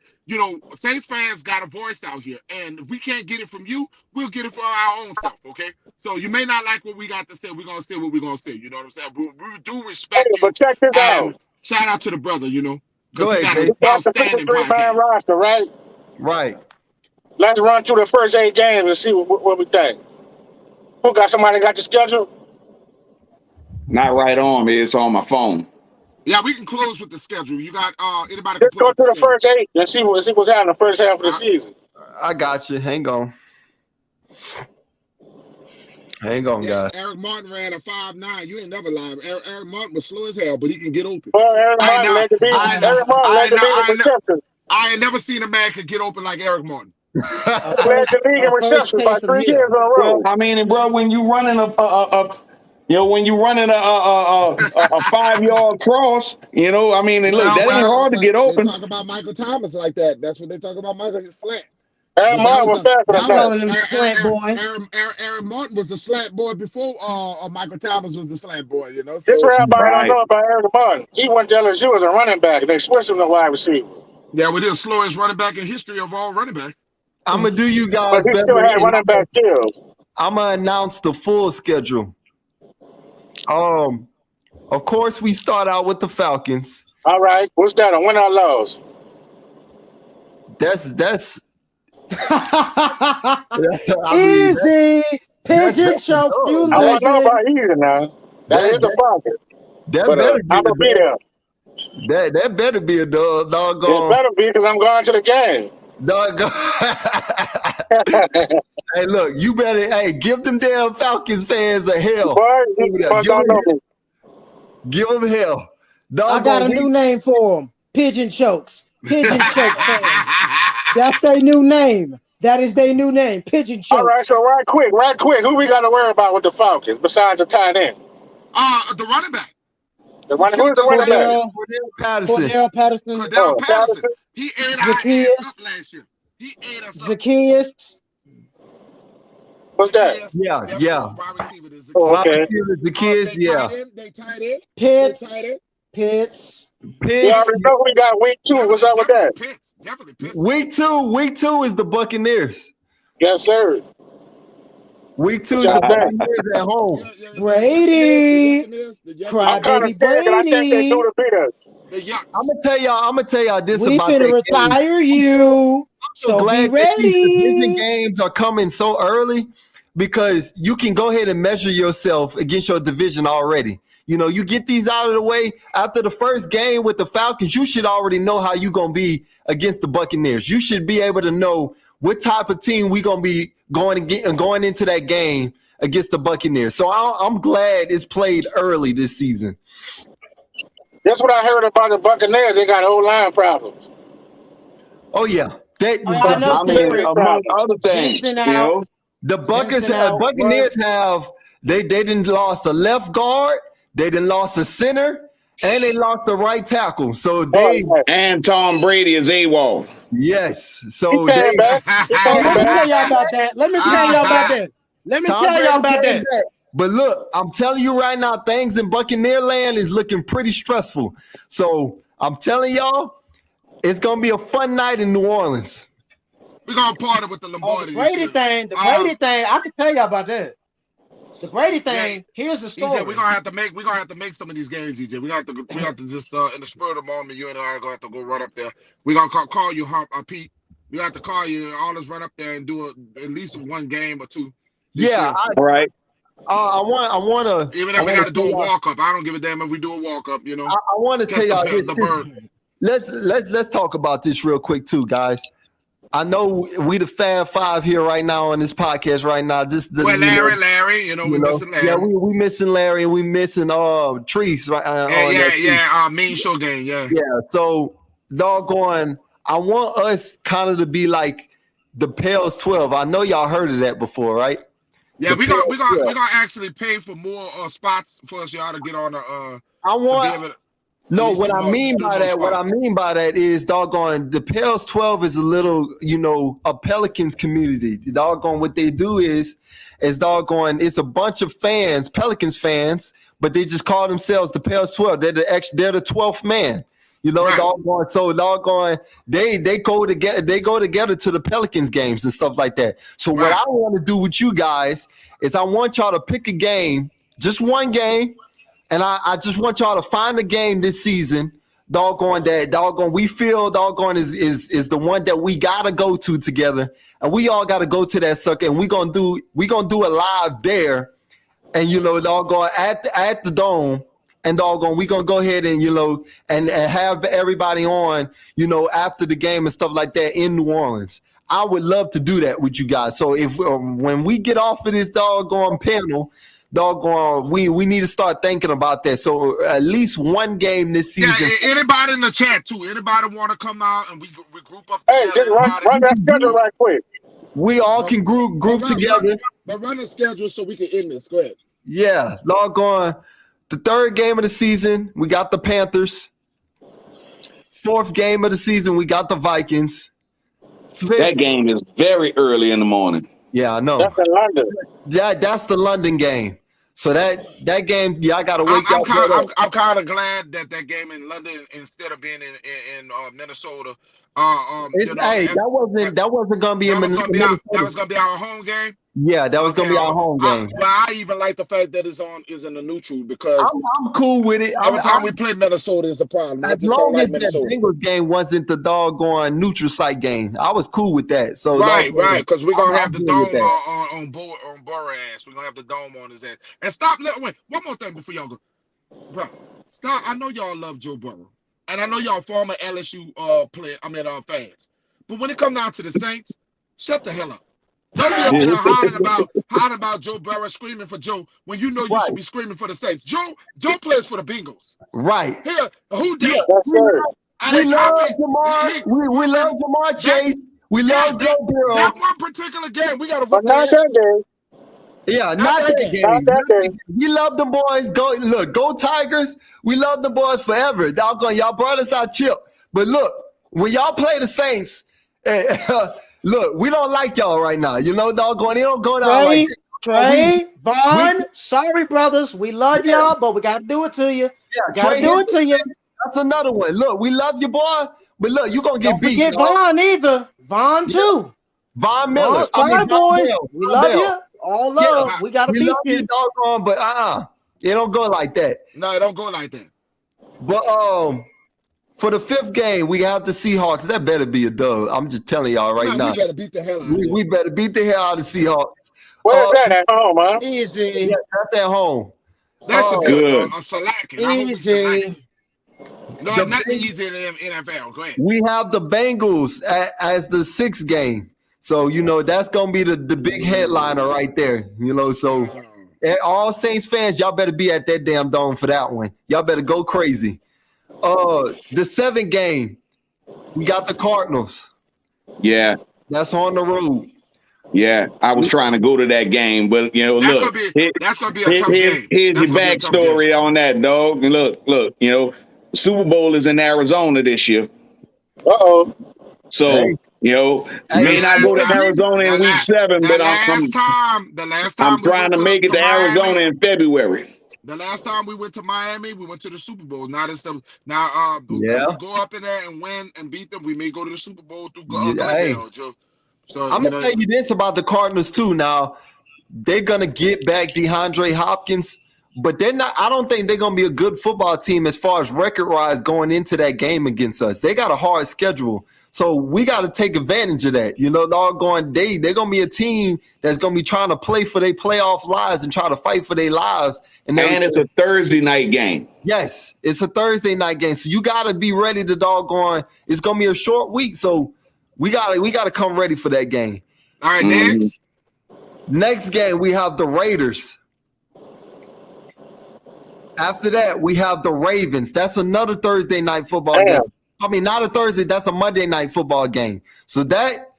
Saints fans got a voice out here, and if we can't get it from you, we'll get it from our own self, okay? So you may not like what we got to say. We're going to say what we're going to say. You know what I'm saying? We do respect you. But check this out. And shout out to the brother, Go ahead, he got an outstanding podcast. Roster, right? Right. Let's run through the first 8 games and see what we think. Who got somebody got the schedule? Not right on me. It's on my phone. Yeah, we can close with the schedule. You got anybody? Let's go through the first 8 and see what's happening the first half of the season. I got you. Hang on. Guys. Eric Martin ran a 5.9. You ain't never lied. Eric Martin was slow as hell, but he can get open. Well, Eric Martin led the league in receptions. I ain't never seen a man could get open like Eric Martin. Led the league in receptions by 3 years in a row. I mean, bro, when you running a 5-yard cross, I mean, and look, that ain't hard to get open. They talk about Michael Thomas like that. That's what they talk about Michael, his slant. Eric Martin was fast for Eric Martin was the slant boy before Michael Thomas was the slant boy, So, this rabbi I don't know about Eric Martin. He went to LSU as a running back, and they switched him to wide receiver. Yeah, we're the slowest running back in history of all running backs. I'm going to do you guys but he still had running back skills. I'm going to announce the full schedule. Of course, we start out with the Falcons. All right. What's that? A win or loss? That's easy. Pigeon choke. You I don't know about easy now. That is the Falcons. That better be there. That better be a doggone. It better be because I'm going to the game. Doggone. Hey, look, you better give them damn Falcons fans a hell. Boy, give them hell. I got a new name for them. Pigeon chokes. Pigeon choke fans. That's their new name. That is their new name. Pigeon chokes. All right, so right quick. Who we got to worry about with the Falcons besides the tight end? The running back. Who's the running back? Cordell Patterson. He ate our ass up last year. He ate us up. Zacchaeus. What's that? Yeah. Wide receiver is okay. Zacchaeus, yeah. They tight end. Pitts. We already know we got week 2. What's up with that? Definitely Pitts. Week two is the Buccaneers. Yes, sir. Week 2 is the Buccaneers at home. Brady. Crybaby Brady. I think they do to beat us. I'm gonna tell y'all this we about finna retire you. So glad that these division games are coming so early because you can go ahead and measure yourself against your division already. You get these out of the way after the first game with the Falcons. You should already know how you're gonna be against the Buccaneers. You should be able to know what type of team we gonna be going into that game against the Buccaneers. So I'm glad it's played early this season. That's what I heard about the Buccaneers. They got O-line problems. Oh yeah, among other things, the Buccaneers they didn't lost a left guard, they didn't lost a center, and they lost the right tackle. So and Tom Brady is AWOL. Yes. So let me tell y'all about that. Let me tell y'all about that. But look, I'm telling you right now, things in Buccaneer land is looking pretty stressful. So I'm telling y'all, it's gonna be a fun night in New Orleans. We're gonna party with the Lombardi. The Brady thing. I can tell y'all about that. The Brady thing. Here's the story. EJ, we're gonna have to make some of these games, EJ. We have to just in the spur of the moment, you and I are gonna have to go run up there. We're gonna call you Pete. We have to call you and all us run up there and do at least one game or two. Yeah, right. I want to. Even if we got to do a walk up, I don't give a damn if we do a walk up. I want to tell y'all this. Let's talk about this real quick too, guys. I know we the Fab Five here right now on this podcast right now. Larry, we missing Larry. Yeah, we missing Larry and we missing Treese right. Mean show game, yeah. So doggone, I want us kind of to be like the Pels 12. I know y'all heard of that before, right? Yeah, we're gonna actually pay for more spots for us y'all to get on the what I mean by that is doggone the Pels 12 is a little, a Pelicans community. Doggone what they do is doggone it's a bunch of fans, Pelicans fans, but they just call themselves the Pels 12. They're the 12th man. You know, Right. doggone. So doggone, they go together. They go together to the Pelicans games and stuff like that. So what Right. I want to do with you guys is I want y'all to pick a game, just one game, and I just want y'all to find a game this season. Doggone that, doggone. We feel doggone is the one that we gotta go to together, and we all gotta go to that sucker, and we gonna do a live there, and you know, doggone at the dome. And doggone, we gonna go ahead and and have everybody on, after the game and stuff like that in New Orleans. I would love to do that with you guys. So if when we get off of this doggone panel, doggone, we need to start thinking about that. So at least one game this season. Yeah, anybody in the chat too. Anybody want to come out and we group up? Hey, just run that schedule right quick. We all can group together. But run the schedule so we can end this. Go ahead. Yeah, doggone. The third game of the season, we got the Panthers. Fourth game of the season, we got the Vikings. That game is very early in the morning. Yeah, I know. That's in London. Yeah, that's the London game. So that game, I gotta wake up. I'm kind of glad that game in London instead of being in Minnesota. That wasn't gonna be Minnesota. That was gonna be our home game. Yeah, that was gonna be our home game. I even like the fact that is in the neutral because I'm cool with it. Every time we play Minnesota is a problem. As long as that Bengals game wasn't the doggone neutral site game, I was cool with that. So right, because we're gonna have the dome on Boras. We're gonna have the dome on his ass. And stop. Wait, one more thing before y'all go, bro. Stop. I know y'all love Joe Burrow, and I know y'all former LSU fans. But when it comes down to the Saints, shut the hell up. Don't be up there hiding about Joe Burrow screaming for Joe when you know you should be screaming for the Saints. Joe plays for the Bengals. Right. Here, who did? We love Jamar. We love Jamar Chase. We love Joe Burrow. That one particular game, we got to But not that game. Yeah, not that game. We love them boys. Go Tigers. We love them boys forever. Doggone, y'all brought us our chip. But look, when y'all play the Saints, look, we don't like y'all right now. Doggone, it don't go down like that. Trey, Vaughn, sorry, brothers. We love y'all, but we got to do it to you. That's another one. Look, we love you, boy, but look, you're going to get beat. Don't forget Vaughn either. Vaughn, too. Von Miller. Boys, we love you. All love. Yeah, we got to beat you. Doggone, but it don't go like that. No, it don't go like that. But for the fifth game, we have the Seahawks. That better be a dub. I'm just telling y'all right now. We better beat the hell out of it. We better beat the hell out of the Seahawks. Where's that at home, man? Easy. Yeah, that's at home. That's good. I'm slacking. Easy. No, nothing easy in the NFL. Go ahead. We have the Bengals as the sixth game. So, that's going to be the big headliner right there. So all Saints fans, y'all better be at that damn dome for that one. Y'all better go crazy. The seventh game, we got the Cardinals. Yeah. That's on the road. Yeah, I was trying to go to that game, but that's gonna be a tough game. Here's the backstory on that, dog. And look, Super Bowl is in Arizona this year. So may not go to Arizona in week 7, but the last time I'm trying to make it to Arizona in February. The last time we went to Miami, we went to the Super Bowl. If we go up in there and win and beat them, we may go to the Super Bowl through Joe. So I'm gonna tell you this about the Cardinals too. Now they're gonna get back DeAndre Hopkins, but they're not. I don't think they're gonna be a good football team as far as record-wise going into that game against us. They got a hard schedule, so we got to take advantage of that. They're gonna be a team that's gonna be trying to play for their playoff lives and try to fight for their lives. And it's a Thursday night game. Yes, it's a Thursday night game, so you got to be ready to doggone. It's gonna be a short week, so. We gotta come ready for that game. All right, next game we have the Raiders. After that, we have the Ravens. That's another Thursday night football game. I mean, not a Thursday. That's a Monday night football game. So that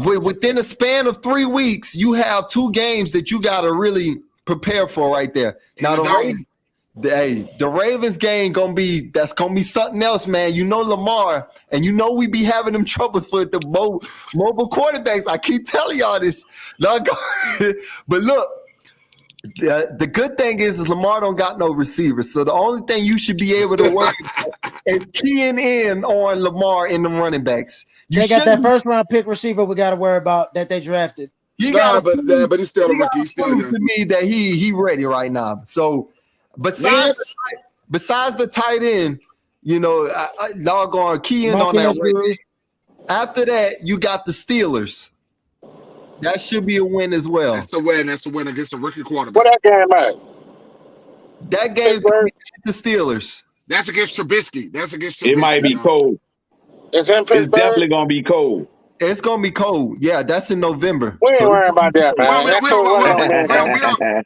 within a span of 3 weeks, you have 2 games that you gotta really prepare for right there. Now the Ravens game gonna be something else, man. Lamar, and we be having them troubles with the mobile quarterbacks. I keep telling y'all this, but look, The good thing is Lamar don't got no receivers. So the only thing you should be able to work is keying in on Lamar in the running backs. They got that first round pick receiver we got to worry about that they drafted. But he's still a rookie. He's still young. To me that he ready right now. So besides the tight end, you know, doggone key in on that. Right. After that, you got the Steelers. That should be a win as well. That's a win. That's a win against a rookie quarterback. What that game at? That game's going to be the Steelers. That's against Trubisky. That's against Trubisky. It might be cold. It's in Pittsburgh. It's definitely going to be cold. It's going to be cold. Yeah, that's in November. We ain't worrying about that, man.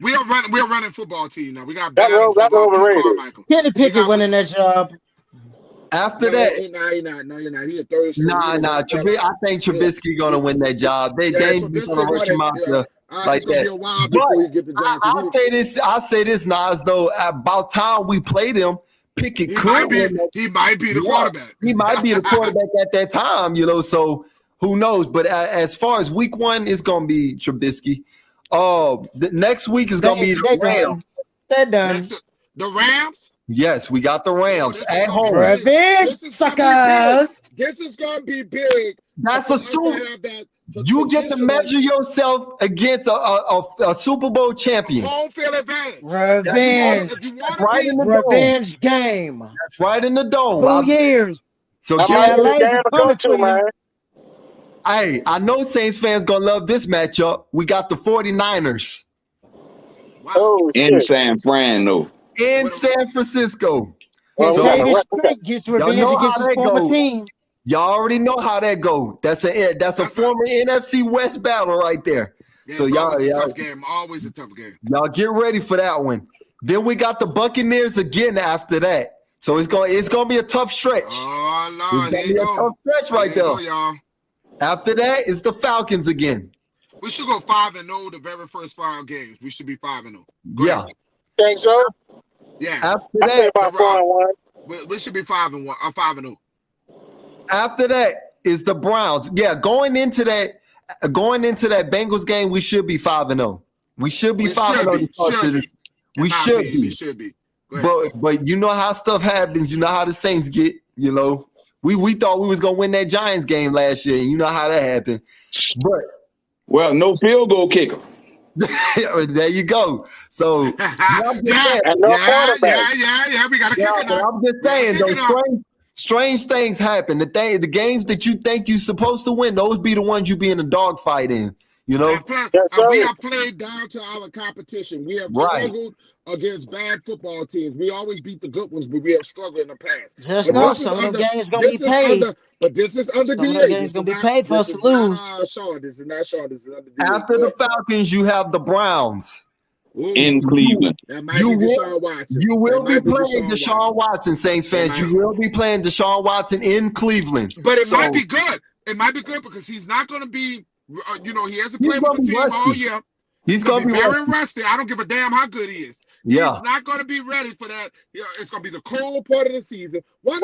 We're running football team now. We got that's overrated. Kenny Pickett winning that job. After that, no, you're not. He a third. I think Trubisky gonna win that job. They ain't gonna rush him out there like that. Be a while before you get the job. I'll say this, Nas. Though about time we played him, Pickett he might be the quarterback. He might be the quarterback at that time, you know. So who knows? But as far as week 1, it's gonna be Trubisky. The next week is gonna be the Rams. They're done. The Rams. Yes, we got the Rams at home. Revenge, suckers. This is gonna be big. That's a Super. You get to measure yourself against a Super Bowl champion. Home field advantage. Revenge. Right in the revenge game. That's right in the dome. 2 years. So hey, I know Saints fans gonna love this matchup. We got the 49ers. Wow. In San Fran, though. In San Francisco. Get revenge against a former team. Y'all already know how that go. That's a former NFC West battle right there. Yeah, so y'all, tough game. Always a tough game. Y'all get ready for that one. Then we got the Buccaneers again after that. So it's gonna be a tough stretch. Oh no, there you go. Tough stretch right there. Y'all. After that is the Falcons again. We should go 5-0 the very first 5 games. We should be 5-0. Yeah. Think so? Yeah. After I say that, about 4-1. We should be 5-1 or 5-0. After that is the Browns. Yeah, going into that Bengals game, we should be 5-0. We should be 5-0. We should be. But you know how stuff happens. You know how the Saints get. You know, we thought we was gonna win that Giants game last year. And you know how that happened. But no field goal kicker. there you go. So we got a kicker now. I'm just saying, though, strange things happen. The games that you think you're supposed to win, those be the ones you be in a dogfight in. You know, we have played down to our competition. We have struggled against bad football teams. We always beat the good ones, but we have struggled in the past. Just know some of the games gonna be paid. But this is under DA. Some games gonna be paid for us to lose. Sean, this is not Sean. This is under DA. After the Falcons, you have the Browns. In Cleveland. You will be playing Deshaun Watson, Saints fans. You will be playing Deshaun Watson in Cleveland. But it might be good. It might be good because he's not going to be, he hasn't played with the team all year. He's going to be very rusty. I don't give a damn how good he is. Yeah. He's not going to be ready for that. It's going to be the cold part of the season. What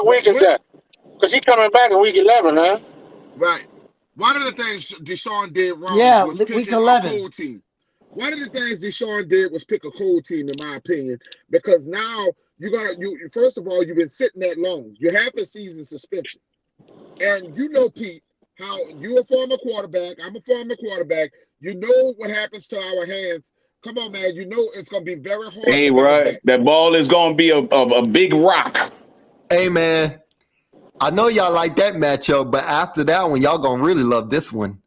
week is that? Because he's coming back in week 11, huh? Right. One of the things Deshaun did wrong was picking week 11. a cold team. One of the things Deshaun did was pick a cold team, in my opinion, because now first of all, you've been sitting that long. You have a season suspension. And you know, Pete, how you're a former quarterback. I'm a former quarterback. You know what happens to our hands. Come on, man. You know it's going to be very hard. Hey, right. That ball is going to be a big rock. Hey, man. I know y'all like that matchup, but after that one, y'all gonna really love this one.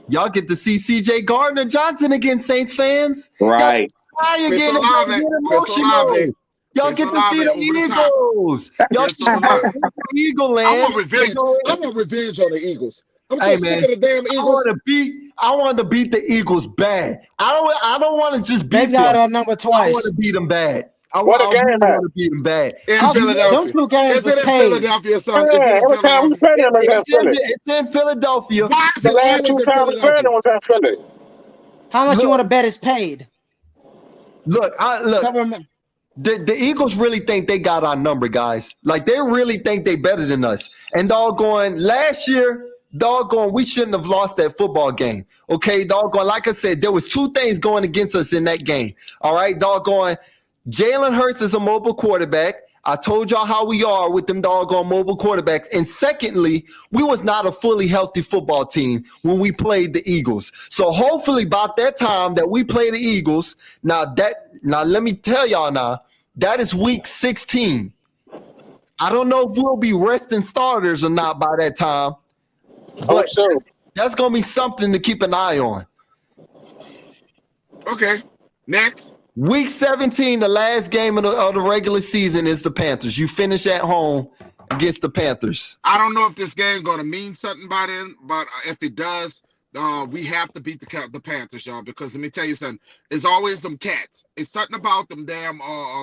Y'all get to see CJ Gardner-Johnson against Saints fans. Right. Y'all get emotional. Y'all get to see the Eagles. Y'all get Eagle land. I want revenge on the Eagles. I'm so sick of the damn Eagles. I want to beat the Eagles bad. I don't want to just beat them. They got our number twice. I want to beat them bad. I want to beat them bad. In Philadelphia. Those 2 games were paid. Philadelphia, son. Every time we played them, it's in Philadelphia. The last 2 times we played them was in Philly. How much you want to bet is paid? Look. The Eagles really think they got our number, guys. Like, they really think they better than us. And doggone, last year, doggone, we shouldn't have lost that football game. Okay, doggone, like I said, there was 2 things going against us in that game. All right, doggone, Jalen Hurts is a mobile quarterback. I told y'all how we are with them doggone mobile quarterbacks. And secondly, we was not a fully healthy football team when we played the Eagles. So hopefully about that time that we play the Eagles, now let me tell y'all now, that is week 16. I don't know if we'll be resting starters or not by that time. But that's going to be something to keep an eye on. Okay, next. Week 17, the last game of the regular season is the Panthers. You finish at home against the Panthers. I don't know if this game going to mean something by then, but if it does, we have to beat the Panthers, y'all, because let me tell you something. It's always them cats. It's something about them damn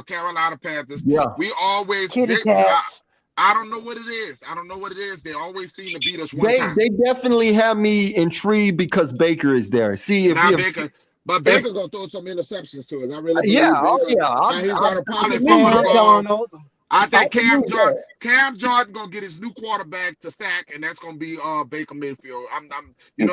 Carolina Panthers. Yeah. We always Kitty cats. I don't know what it is. They always seem to beat us one time. They definitely have me intrigued because Baker is there. See if Baker. But Baker's gonna throw some interceptions to us. I really believe yeah, Baker. He's gonna probably fumble the ball. I think Cam Jordan gonna get his new quarterback to sack, and that's gonna be Baker Mayfield.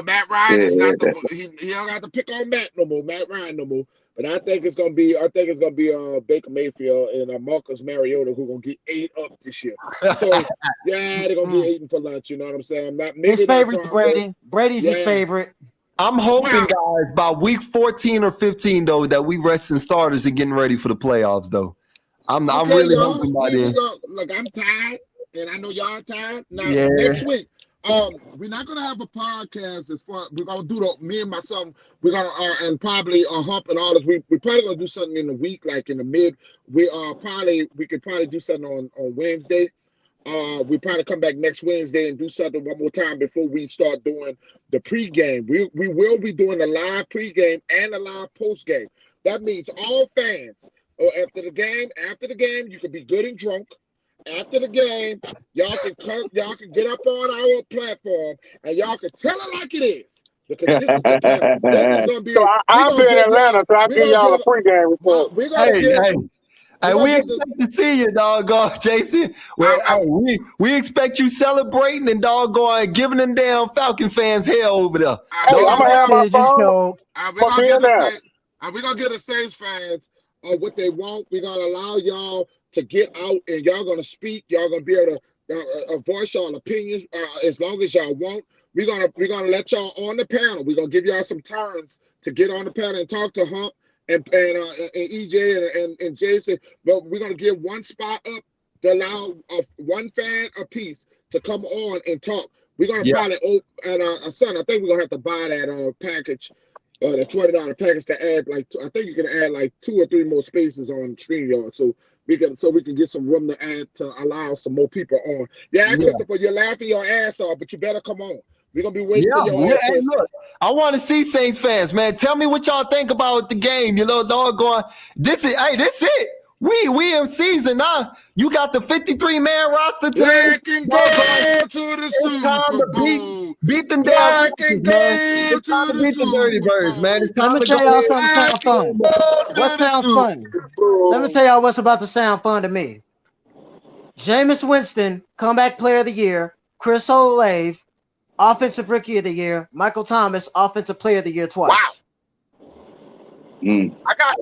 Matt Ryan is not he don't have to pick on Matt Ryan no more. But I think it's gonna be Baker Mayfield and Marcus Mariota who gonna get 8 up this year. So yeah, they're gonna be eating for lunch. You know what I'm saying? His favorite, Brady. Brady's his favorite. I'm hoping, guys, by week 14 or 15, though, that we resting starters and getting ready for the playoffs, though. I'm really hoping by then. Look, I'm tired, and I know y'all tired. Now, next week, we're not gonna have a podcast as far. We're gonna do me and my son. We're gonna and probably Hump and all this. We're probably gonna do something in the week, like in the mid. We could probably do something on Wednesday. We probably come back next Wednesday and do something one more time before we start doing the pregame. We will be doing a live pregame and a live postgame. That means all fans. After the game, you can be good and drunk. After the game, y'all can get up on our platform and y'all can tell it like it is. Because this is gonna be. So I'll be in Atlanta, so I'll give y'all a pregame report. Hey, we expect to see you, doggone, Jason. Well, we expect you celebrating and doggone giving them damn Falcon fans hell over there. I'm gonna have my phone. We're gonna give the Saints fans what they want. We're gonna allow y'all to get out and y'all gonna speak. Y'all gonna be able to voice y'all opinions as long as y'all want. We're gonna let y'all on the panel. We're gonna give y'all some turns to get on the panel and talk to Hump. And EJ and Jason, but we're gonna give one spot up to allow one fan a piece to come on and talk. We're gonna probably open at son. I think we're gonna have to buy that package, the $20 package to add I think you can add like 2 or 3 more spaces on StreamYard, so we can get some room to add to allow some more people on. Yeah, Christopher, you're laughing your ass off, but you better come on. We're going to be waiting for your hey, look, I want to see Saints fans, man. Tell me what y'all think about the game. You know, doggone. This is it. We in season now. You got the 53-man roster today. Can go to the Super Bowl. Beat them down. It's time to beat the Dirty Birds, man. It's time to tell y'all something sound fun. What sounds fun? Let me tell y'all what's about to sound fun to me. Jameis Winston, comeback player of the year. Chris Olave, Offensive Rookie of the Year. Michael Thomas, Offensive Player of the Year twice. Wow. I got.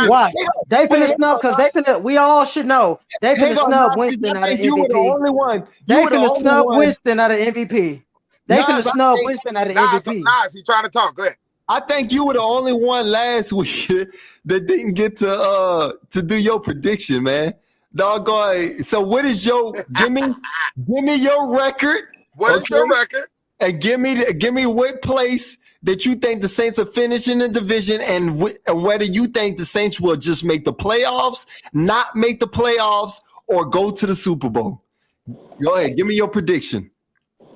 Why? They finna snub because we all should know. They finna snub Winston out of MVP. They finna snub Winston out of MVP. They finna snub Winston out of MVP. He trying to talk. Go ahead. I think you were the only one last week that didn't get to do your prediction, man. Doggone. So what is your give me your record? What is your record? And give me what place that you think the Saints are finishing the division, and whether you think the Saints will just make the playoffs, not make the playoffs, or go to the Super Bowl. Go ahead, give me your prediction.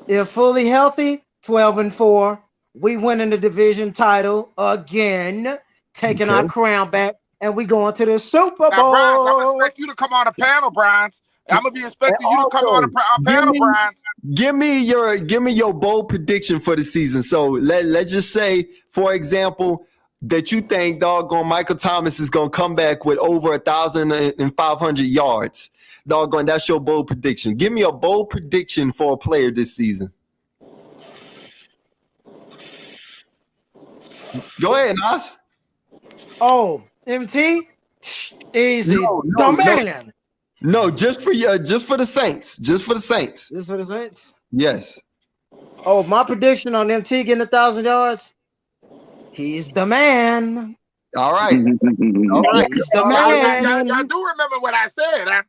If fully healthy, 12-4, we winning the division title again, taking our crown back, and we going to the Super Bowl. Now, Brian, I'm gonna expect you to come on the panel, Brian. I'm gonna be expecting you to come on a panel, Brian. Give me your bold prediction for the season. So let's just say, for example, that you think doggone Michael Thomas is gonna come back with over 1,500 yards. Doggone, that's your bold prediction. Give me a bold prediction for a player this season. Go ahead, Nas. Oh, MT, easy, the man. No, just for the Saints. Just for the Saints. Just for the Saints. Yes. Oh, my prediction on MT getting 1,000 yards. He's the man. All right. All right. He's the man. Y'all do remember what I said, huh?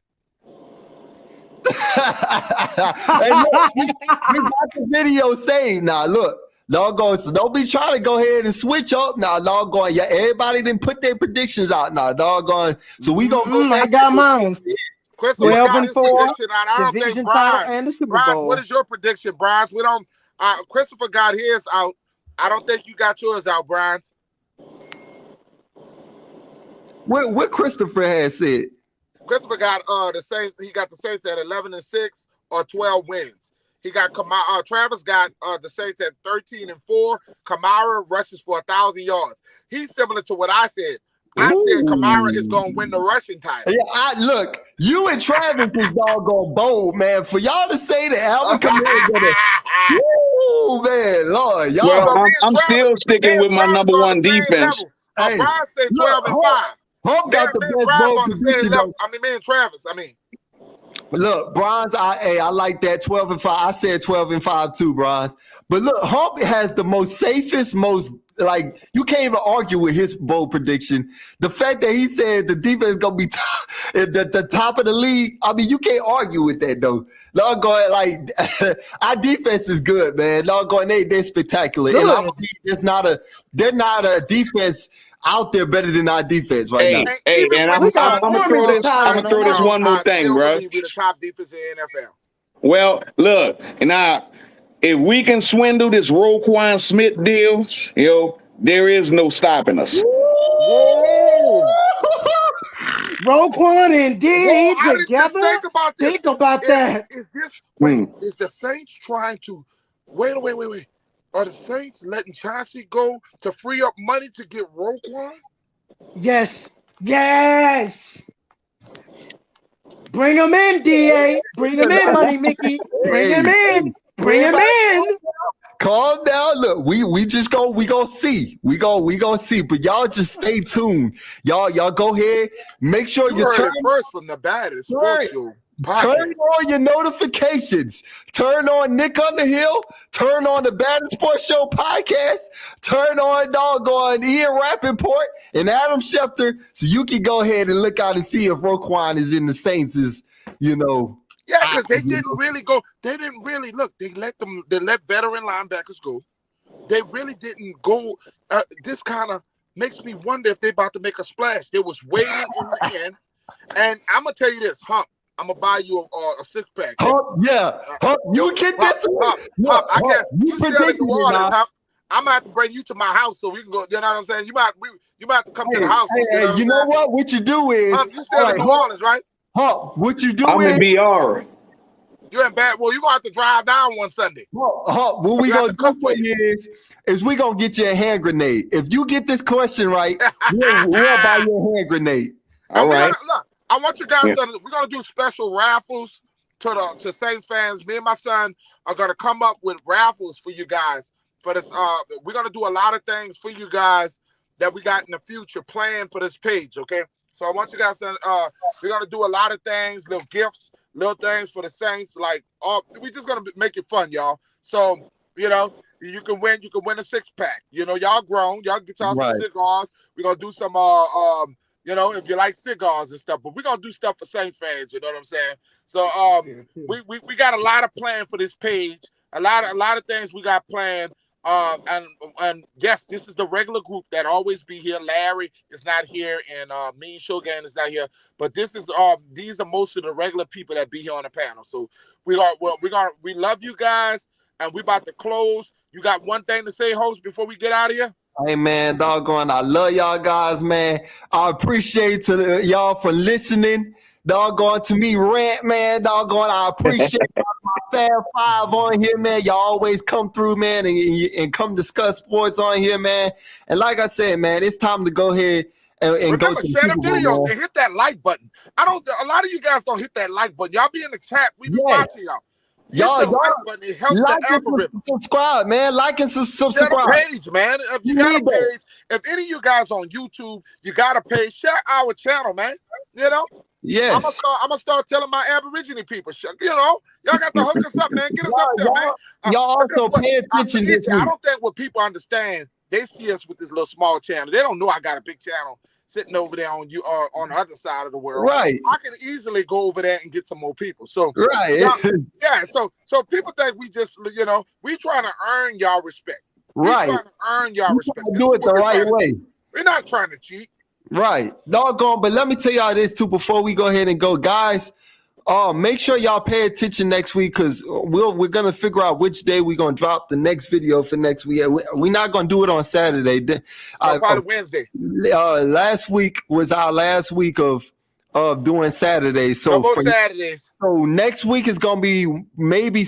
Hey, look, we got the video saved now. Look, doggone, so don't be trying to go ahead and switch up now, doggone. Yeah, everybody didn't put their predictions out now, doggone. So we gonna go back. I got mine. Christopher 12-4. I don't think Brian. And the Super Brian, Bowl. what is your prediction, Brian? We don't. Christopher got his out. I don't think you got yours out, Brian. What Christopher has said. Christopher got the Saints. He got the Saints at 11-6 or 12 wins. He got Travis got the Saints at 13-4. Kamara rushes for 1,000 yards. He's similar to what I said. I said Kamara is going to win the rushing title. Yeah, look, you and Travis is doggone bold, man. For y'all to say that Alvin Kamara gonna, man, Lord, y'all. Well, I'm still sticking with my number one defense. Brian said 12-5. Hump got the best bowl position. Me and Travis. Look, Bronze, I like that 12-5. I said 12-5 too, Bronze. But look, Hump has the most safest, like you can't even argue with his bold prediction. The fact that he said the defense is gonna be at the top of the league, I mean, you can't argue with that though. Doggone, like our defense is good, man. Doggone, they're spectacular. Good. And I believe they're not a defense out there better than our defense right now. Hey, man, I'm gonna throw this one more thing, bro. Be the top defense in the NFL. Well, look, now if we can swindle this Roquan Smith deal, there is no stopping us. Whoa. Roquan and D together. Think about that. Is the Saints trying to wait? Are the Saints letting Chauncey go to free up money to get Roquan? Yes. Bring him in, DA. Bring him in, Money Mickey. Bring him in. Calm down. Look, we gonna see. We gonna see. But y'all just stay tuned. Y'all go ahead. Make sure you turn first from the baddest sports show. Turn on your notifications. Turn on Nick Underhill. Turn on the Baddest Sports Show podcast. Turn on doggone Ian Rappaport and Adam Schefter, so you can go ahead and look out and see if Roquan is in the Saints. Yeah, because they didn't really go. They didn't really look. They let veteran linebackers go. They really didn't go. This kind of makes me wonder if they're about to make a splash. They was waiting in the end, and I'm gonna tell you this, Hump. I'm gonna buy you a 6-pack. Hump, Hump, you get this. Hump, I can't. You still in New Orleans, Hump. I'm gonna have to bring you to my house so we can go. You know what I'm saying? You might have to come to the house. You know what? What you do is, Hump, you still in New Orleans, right? Hump, what you do I'm in BR. You ain't bad. Well, you're gonna have to drive down one Sunday. Hump, what we gonna do for you is we gonna get you a hand grenade. If you get this question right, we'll buy you a hand grenade. All right. Look, I want you guys to. We're gonna do special raffles to Saints fans. Me and my son are gonna come up with raffles for you guys for this. We're gonna do a lot of things for you guys that we got in the future planned for this page. Okay, so I want you guys to. We're gonna do a lot of things, little gifts, little things for the Saints. Like, we just gonna make it fun, y'all. So you can win. You can win a 6-pack. Y'all grown. Y'all get y'all some cigars. We're gonna do some if you like cigars and stuff, but we're gonna do stuff for Saints fans, you know what I'm saying? So we got a lot of planned for this page, a lot of things we got planned. And yes, this is the regular group that always be here. Larry is not here, and Mean Shogun is not here, but these are most of the regular people that be here on the panel. So we love you guys, and we about to close. You got one thing to say, host, before we get out of here? Hey, man, doggone, I love y'all guys, man. I appreciate y'all for listening. Doggone to me rant, man. Doggone, I appreciate my Fab Five on here, man. Y'all always come through, man, and come discuss sports on here, man. And like I said, man, it's time to go ahead and remember, go to share the videos and hit that like button. A lot of you guys don't hit that like button. Y'all be in the chat. We be watching y'all. Y'all, button. It helps like the algorithm. Subscribe, man. Like and subscribe. Share the page, man. If you got a page, if any of you guys on YouTube, you got a page, share our channel, man. You know? Yes. I'm gonna start telling my Aborigine people, you know, y'all got to hook us up, man. Get us up there, man. Y'all also pay attention this week. I don't think what people understand, they see us with this little small channel. They don't know I got a big channel sitting over there on the other side of the world. Right. I can easily go over there and get some more people. So right. Yeah. So people think we just, you know, we trying to earn y'all respect. Right. We trying to earn y'all respect. Do it the right way. We're not trying to cheat. Right. Doggone, but let me tell y'all this too before we go ahead and go. Guys, make sure y'all pay attention next week because we're gonna figure out which day we're gonna drop the next video for next week. We're not gonna do it on Saturday. Probably Wednesday. Last week was our last week of doing Saturdays. So no more Saturdays. So next week is gonna be maybe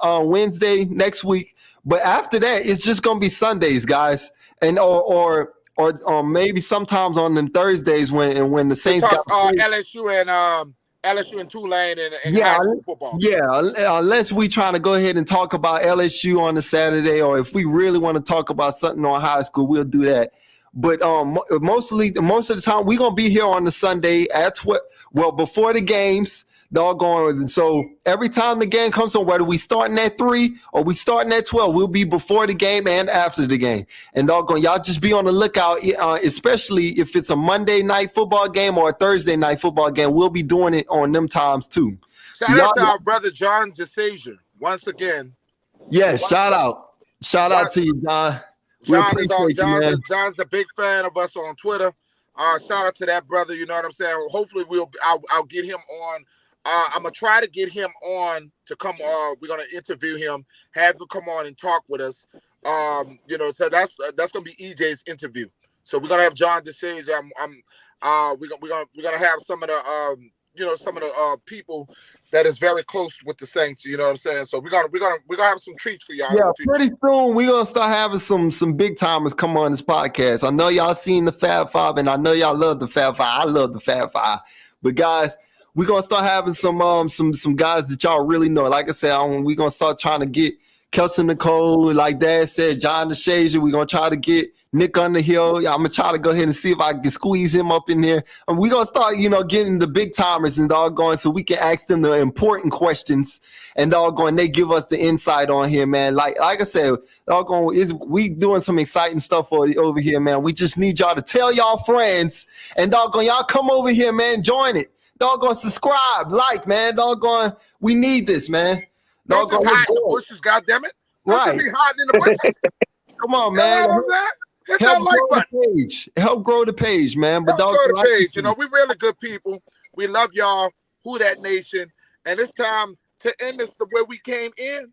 Wednesday next week, but after that it's just gonna be Sundays, guys, and or maybe sometimes on them Thursdays when the Saints got LSU and Tulane and high school football. Yeah, unless we trying to go ahead and talk about LSU on the Saturday, or if we really want to talk about something on high school, we'll do that. But most of the time we're gonna be here on the Sunday at before the games. Doggone. So every time the game comes on, whether we starting at 3 or we starting at 12, we'll be before the game and after the game. And doggone, y'all just be on the lookout, especially if it's a Monday night football game or a Thursday night football game. We'll be doing it on them times too. Shout out to our brother John DeSager once again. Yes, shout out to you, John. John's a big fan of us on Twitter. Shout out to that brother. You know what I'm saying? Hopefully I'll get him on. I'm gonna try to get him on to come. We're gonna interview him, have him come on and talk with us. You know, so that's gonna be EJ's interview. So we're gonna have John DeSage. We're gonna have some of the people that is very close with the Saints. You know what I'm saying? So we're gonna have some treats for y'all. Yeah, pretty soon we're gonna start having some big timers come on this podcast. I know y'all seen the Fab Five, and I know y'all love the Fab Five. I love the Fab Five, but guys, we're gonna start having some guys that y'all really know. Like I said, we're gonna start trying to get Kelson Nicole, like Dad said, John DeShazier. We're gonna try to get Nick Underhill. I'm gonna try to go ahead and see if I can squeeze him up in there. And we're gonna start, getting the big timers and doggone, so we can ask them the important questions and doggone, they give us the insight on here, man. Like I said, doggone, we doing some exciting stuff over here, man. We just need y'all to tell y'all friends, and doggone, y'all come over here, man. Join it. Doggone, subscribe, like, man. Doggone, we need this, man. Don't just hide in the bushes, goddammit. Don't just be hiding in the bushes. Come on, man. Hit that like button. Help grow the page, man. But help grow the page. You know, we really good people. We love y'all. Who that nation? And it's time to end this the way we came in.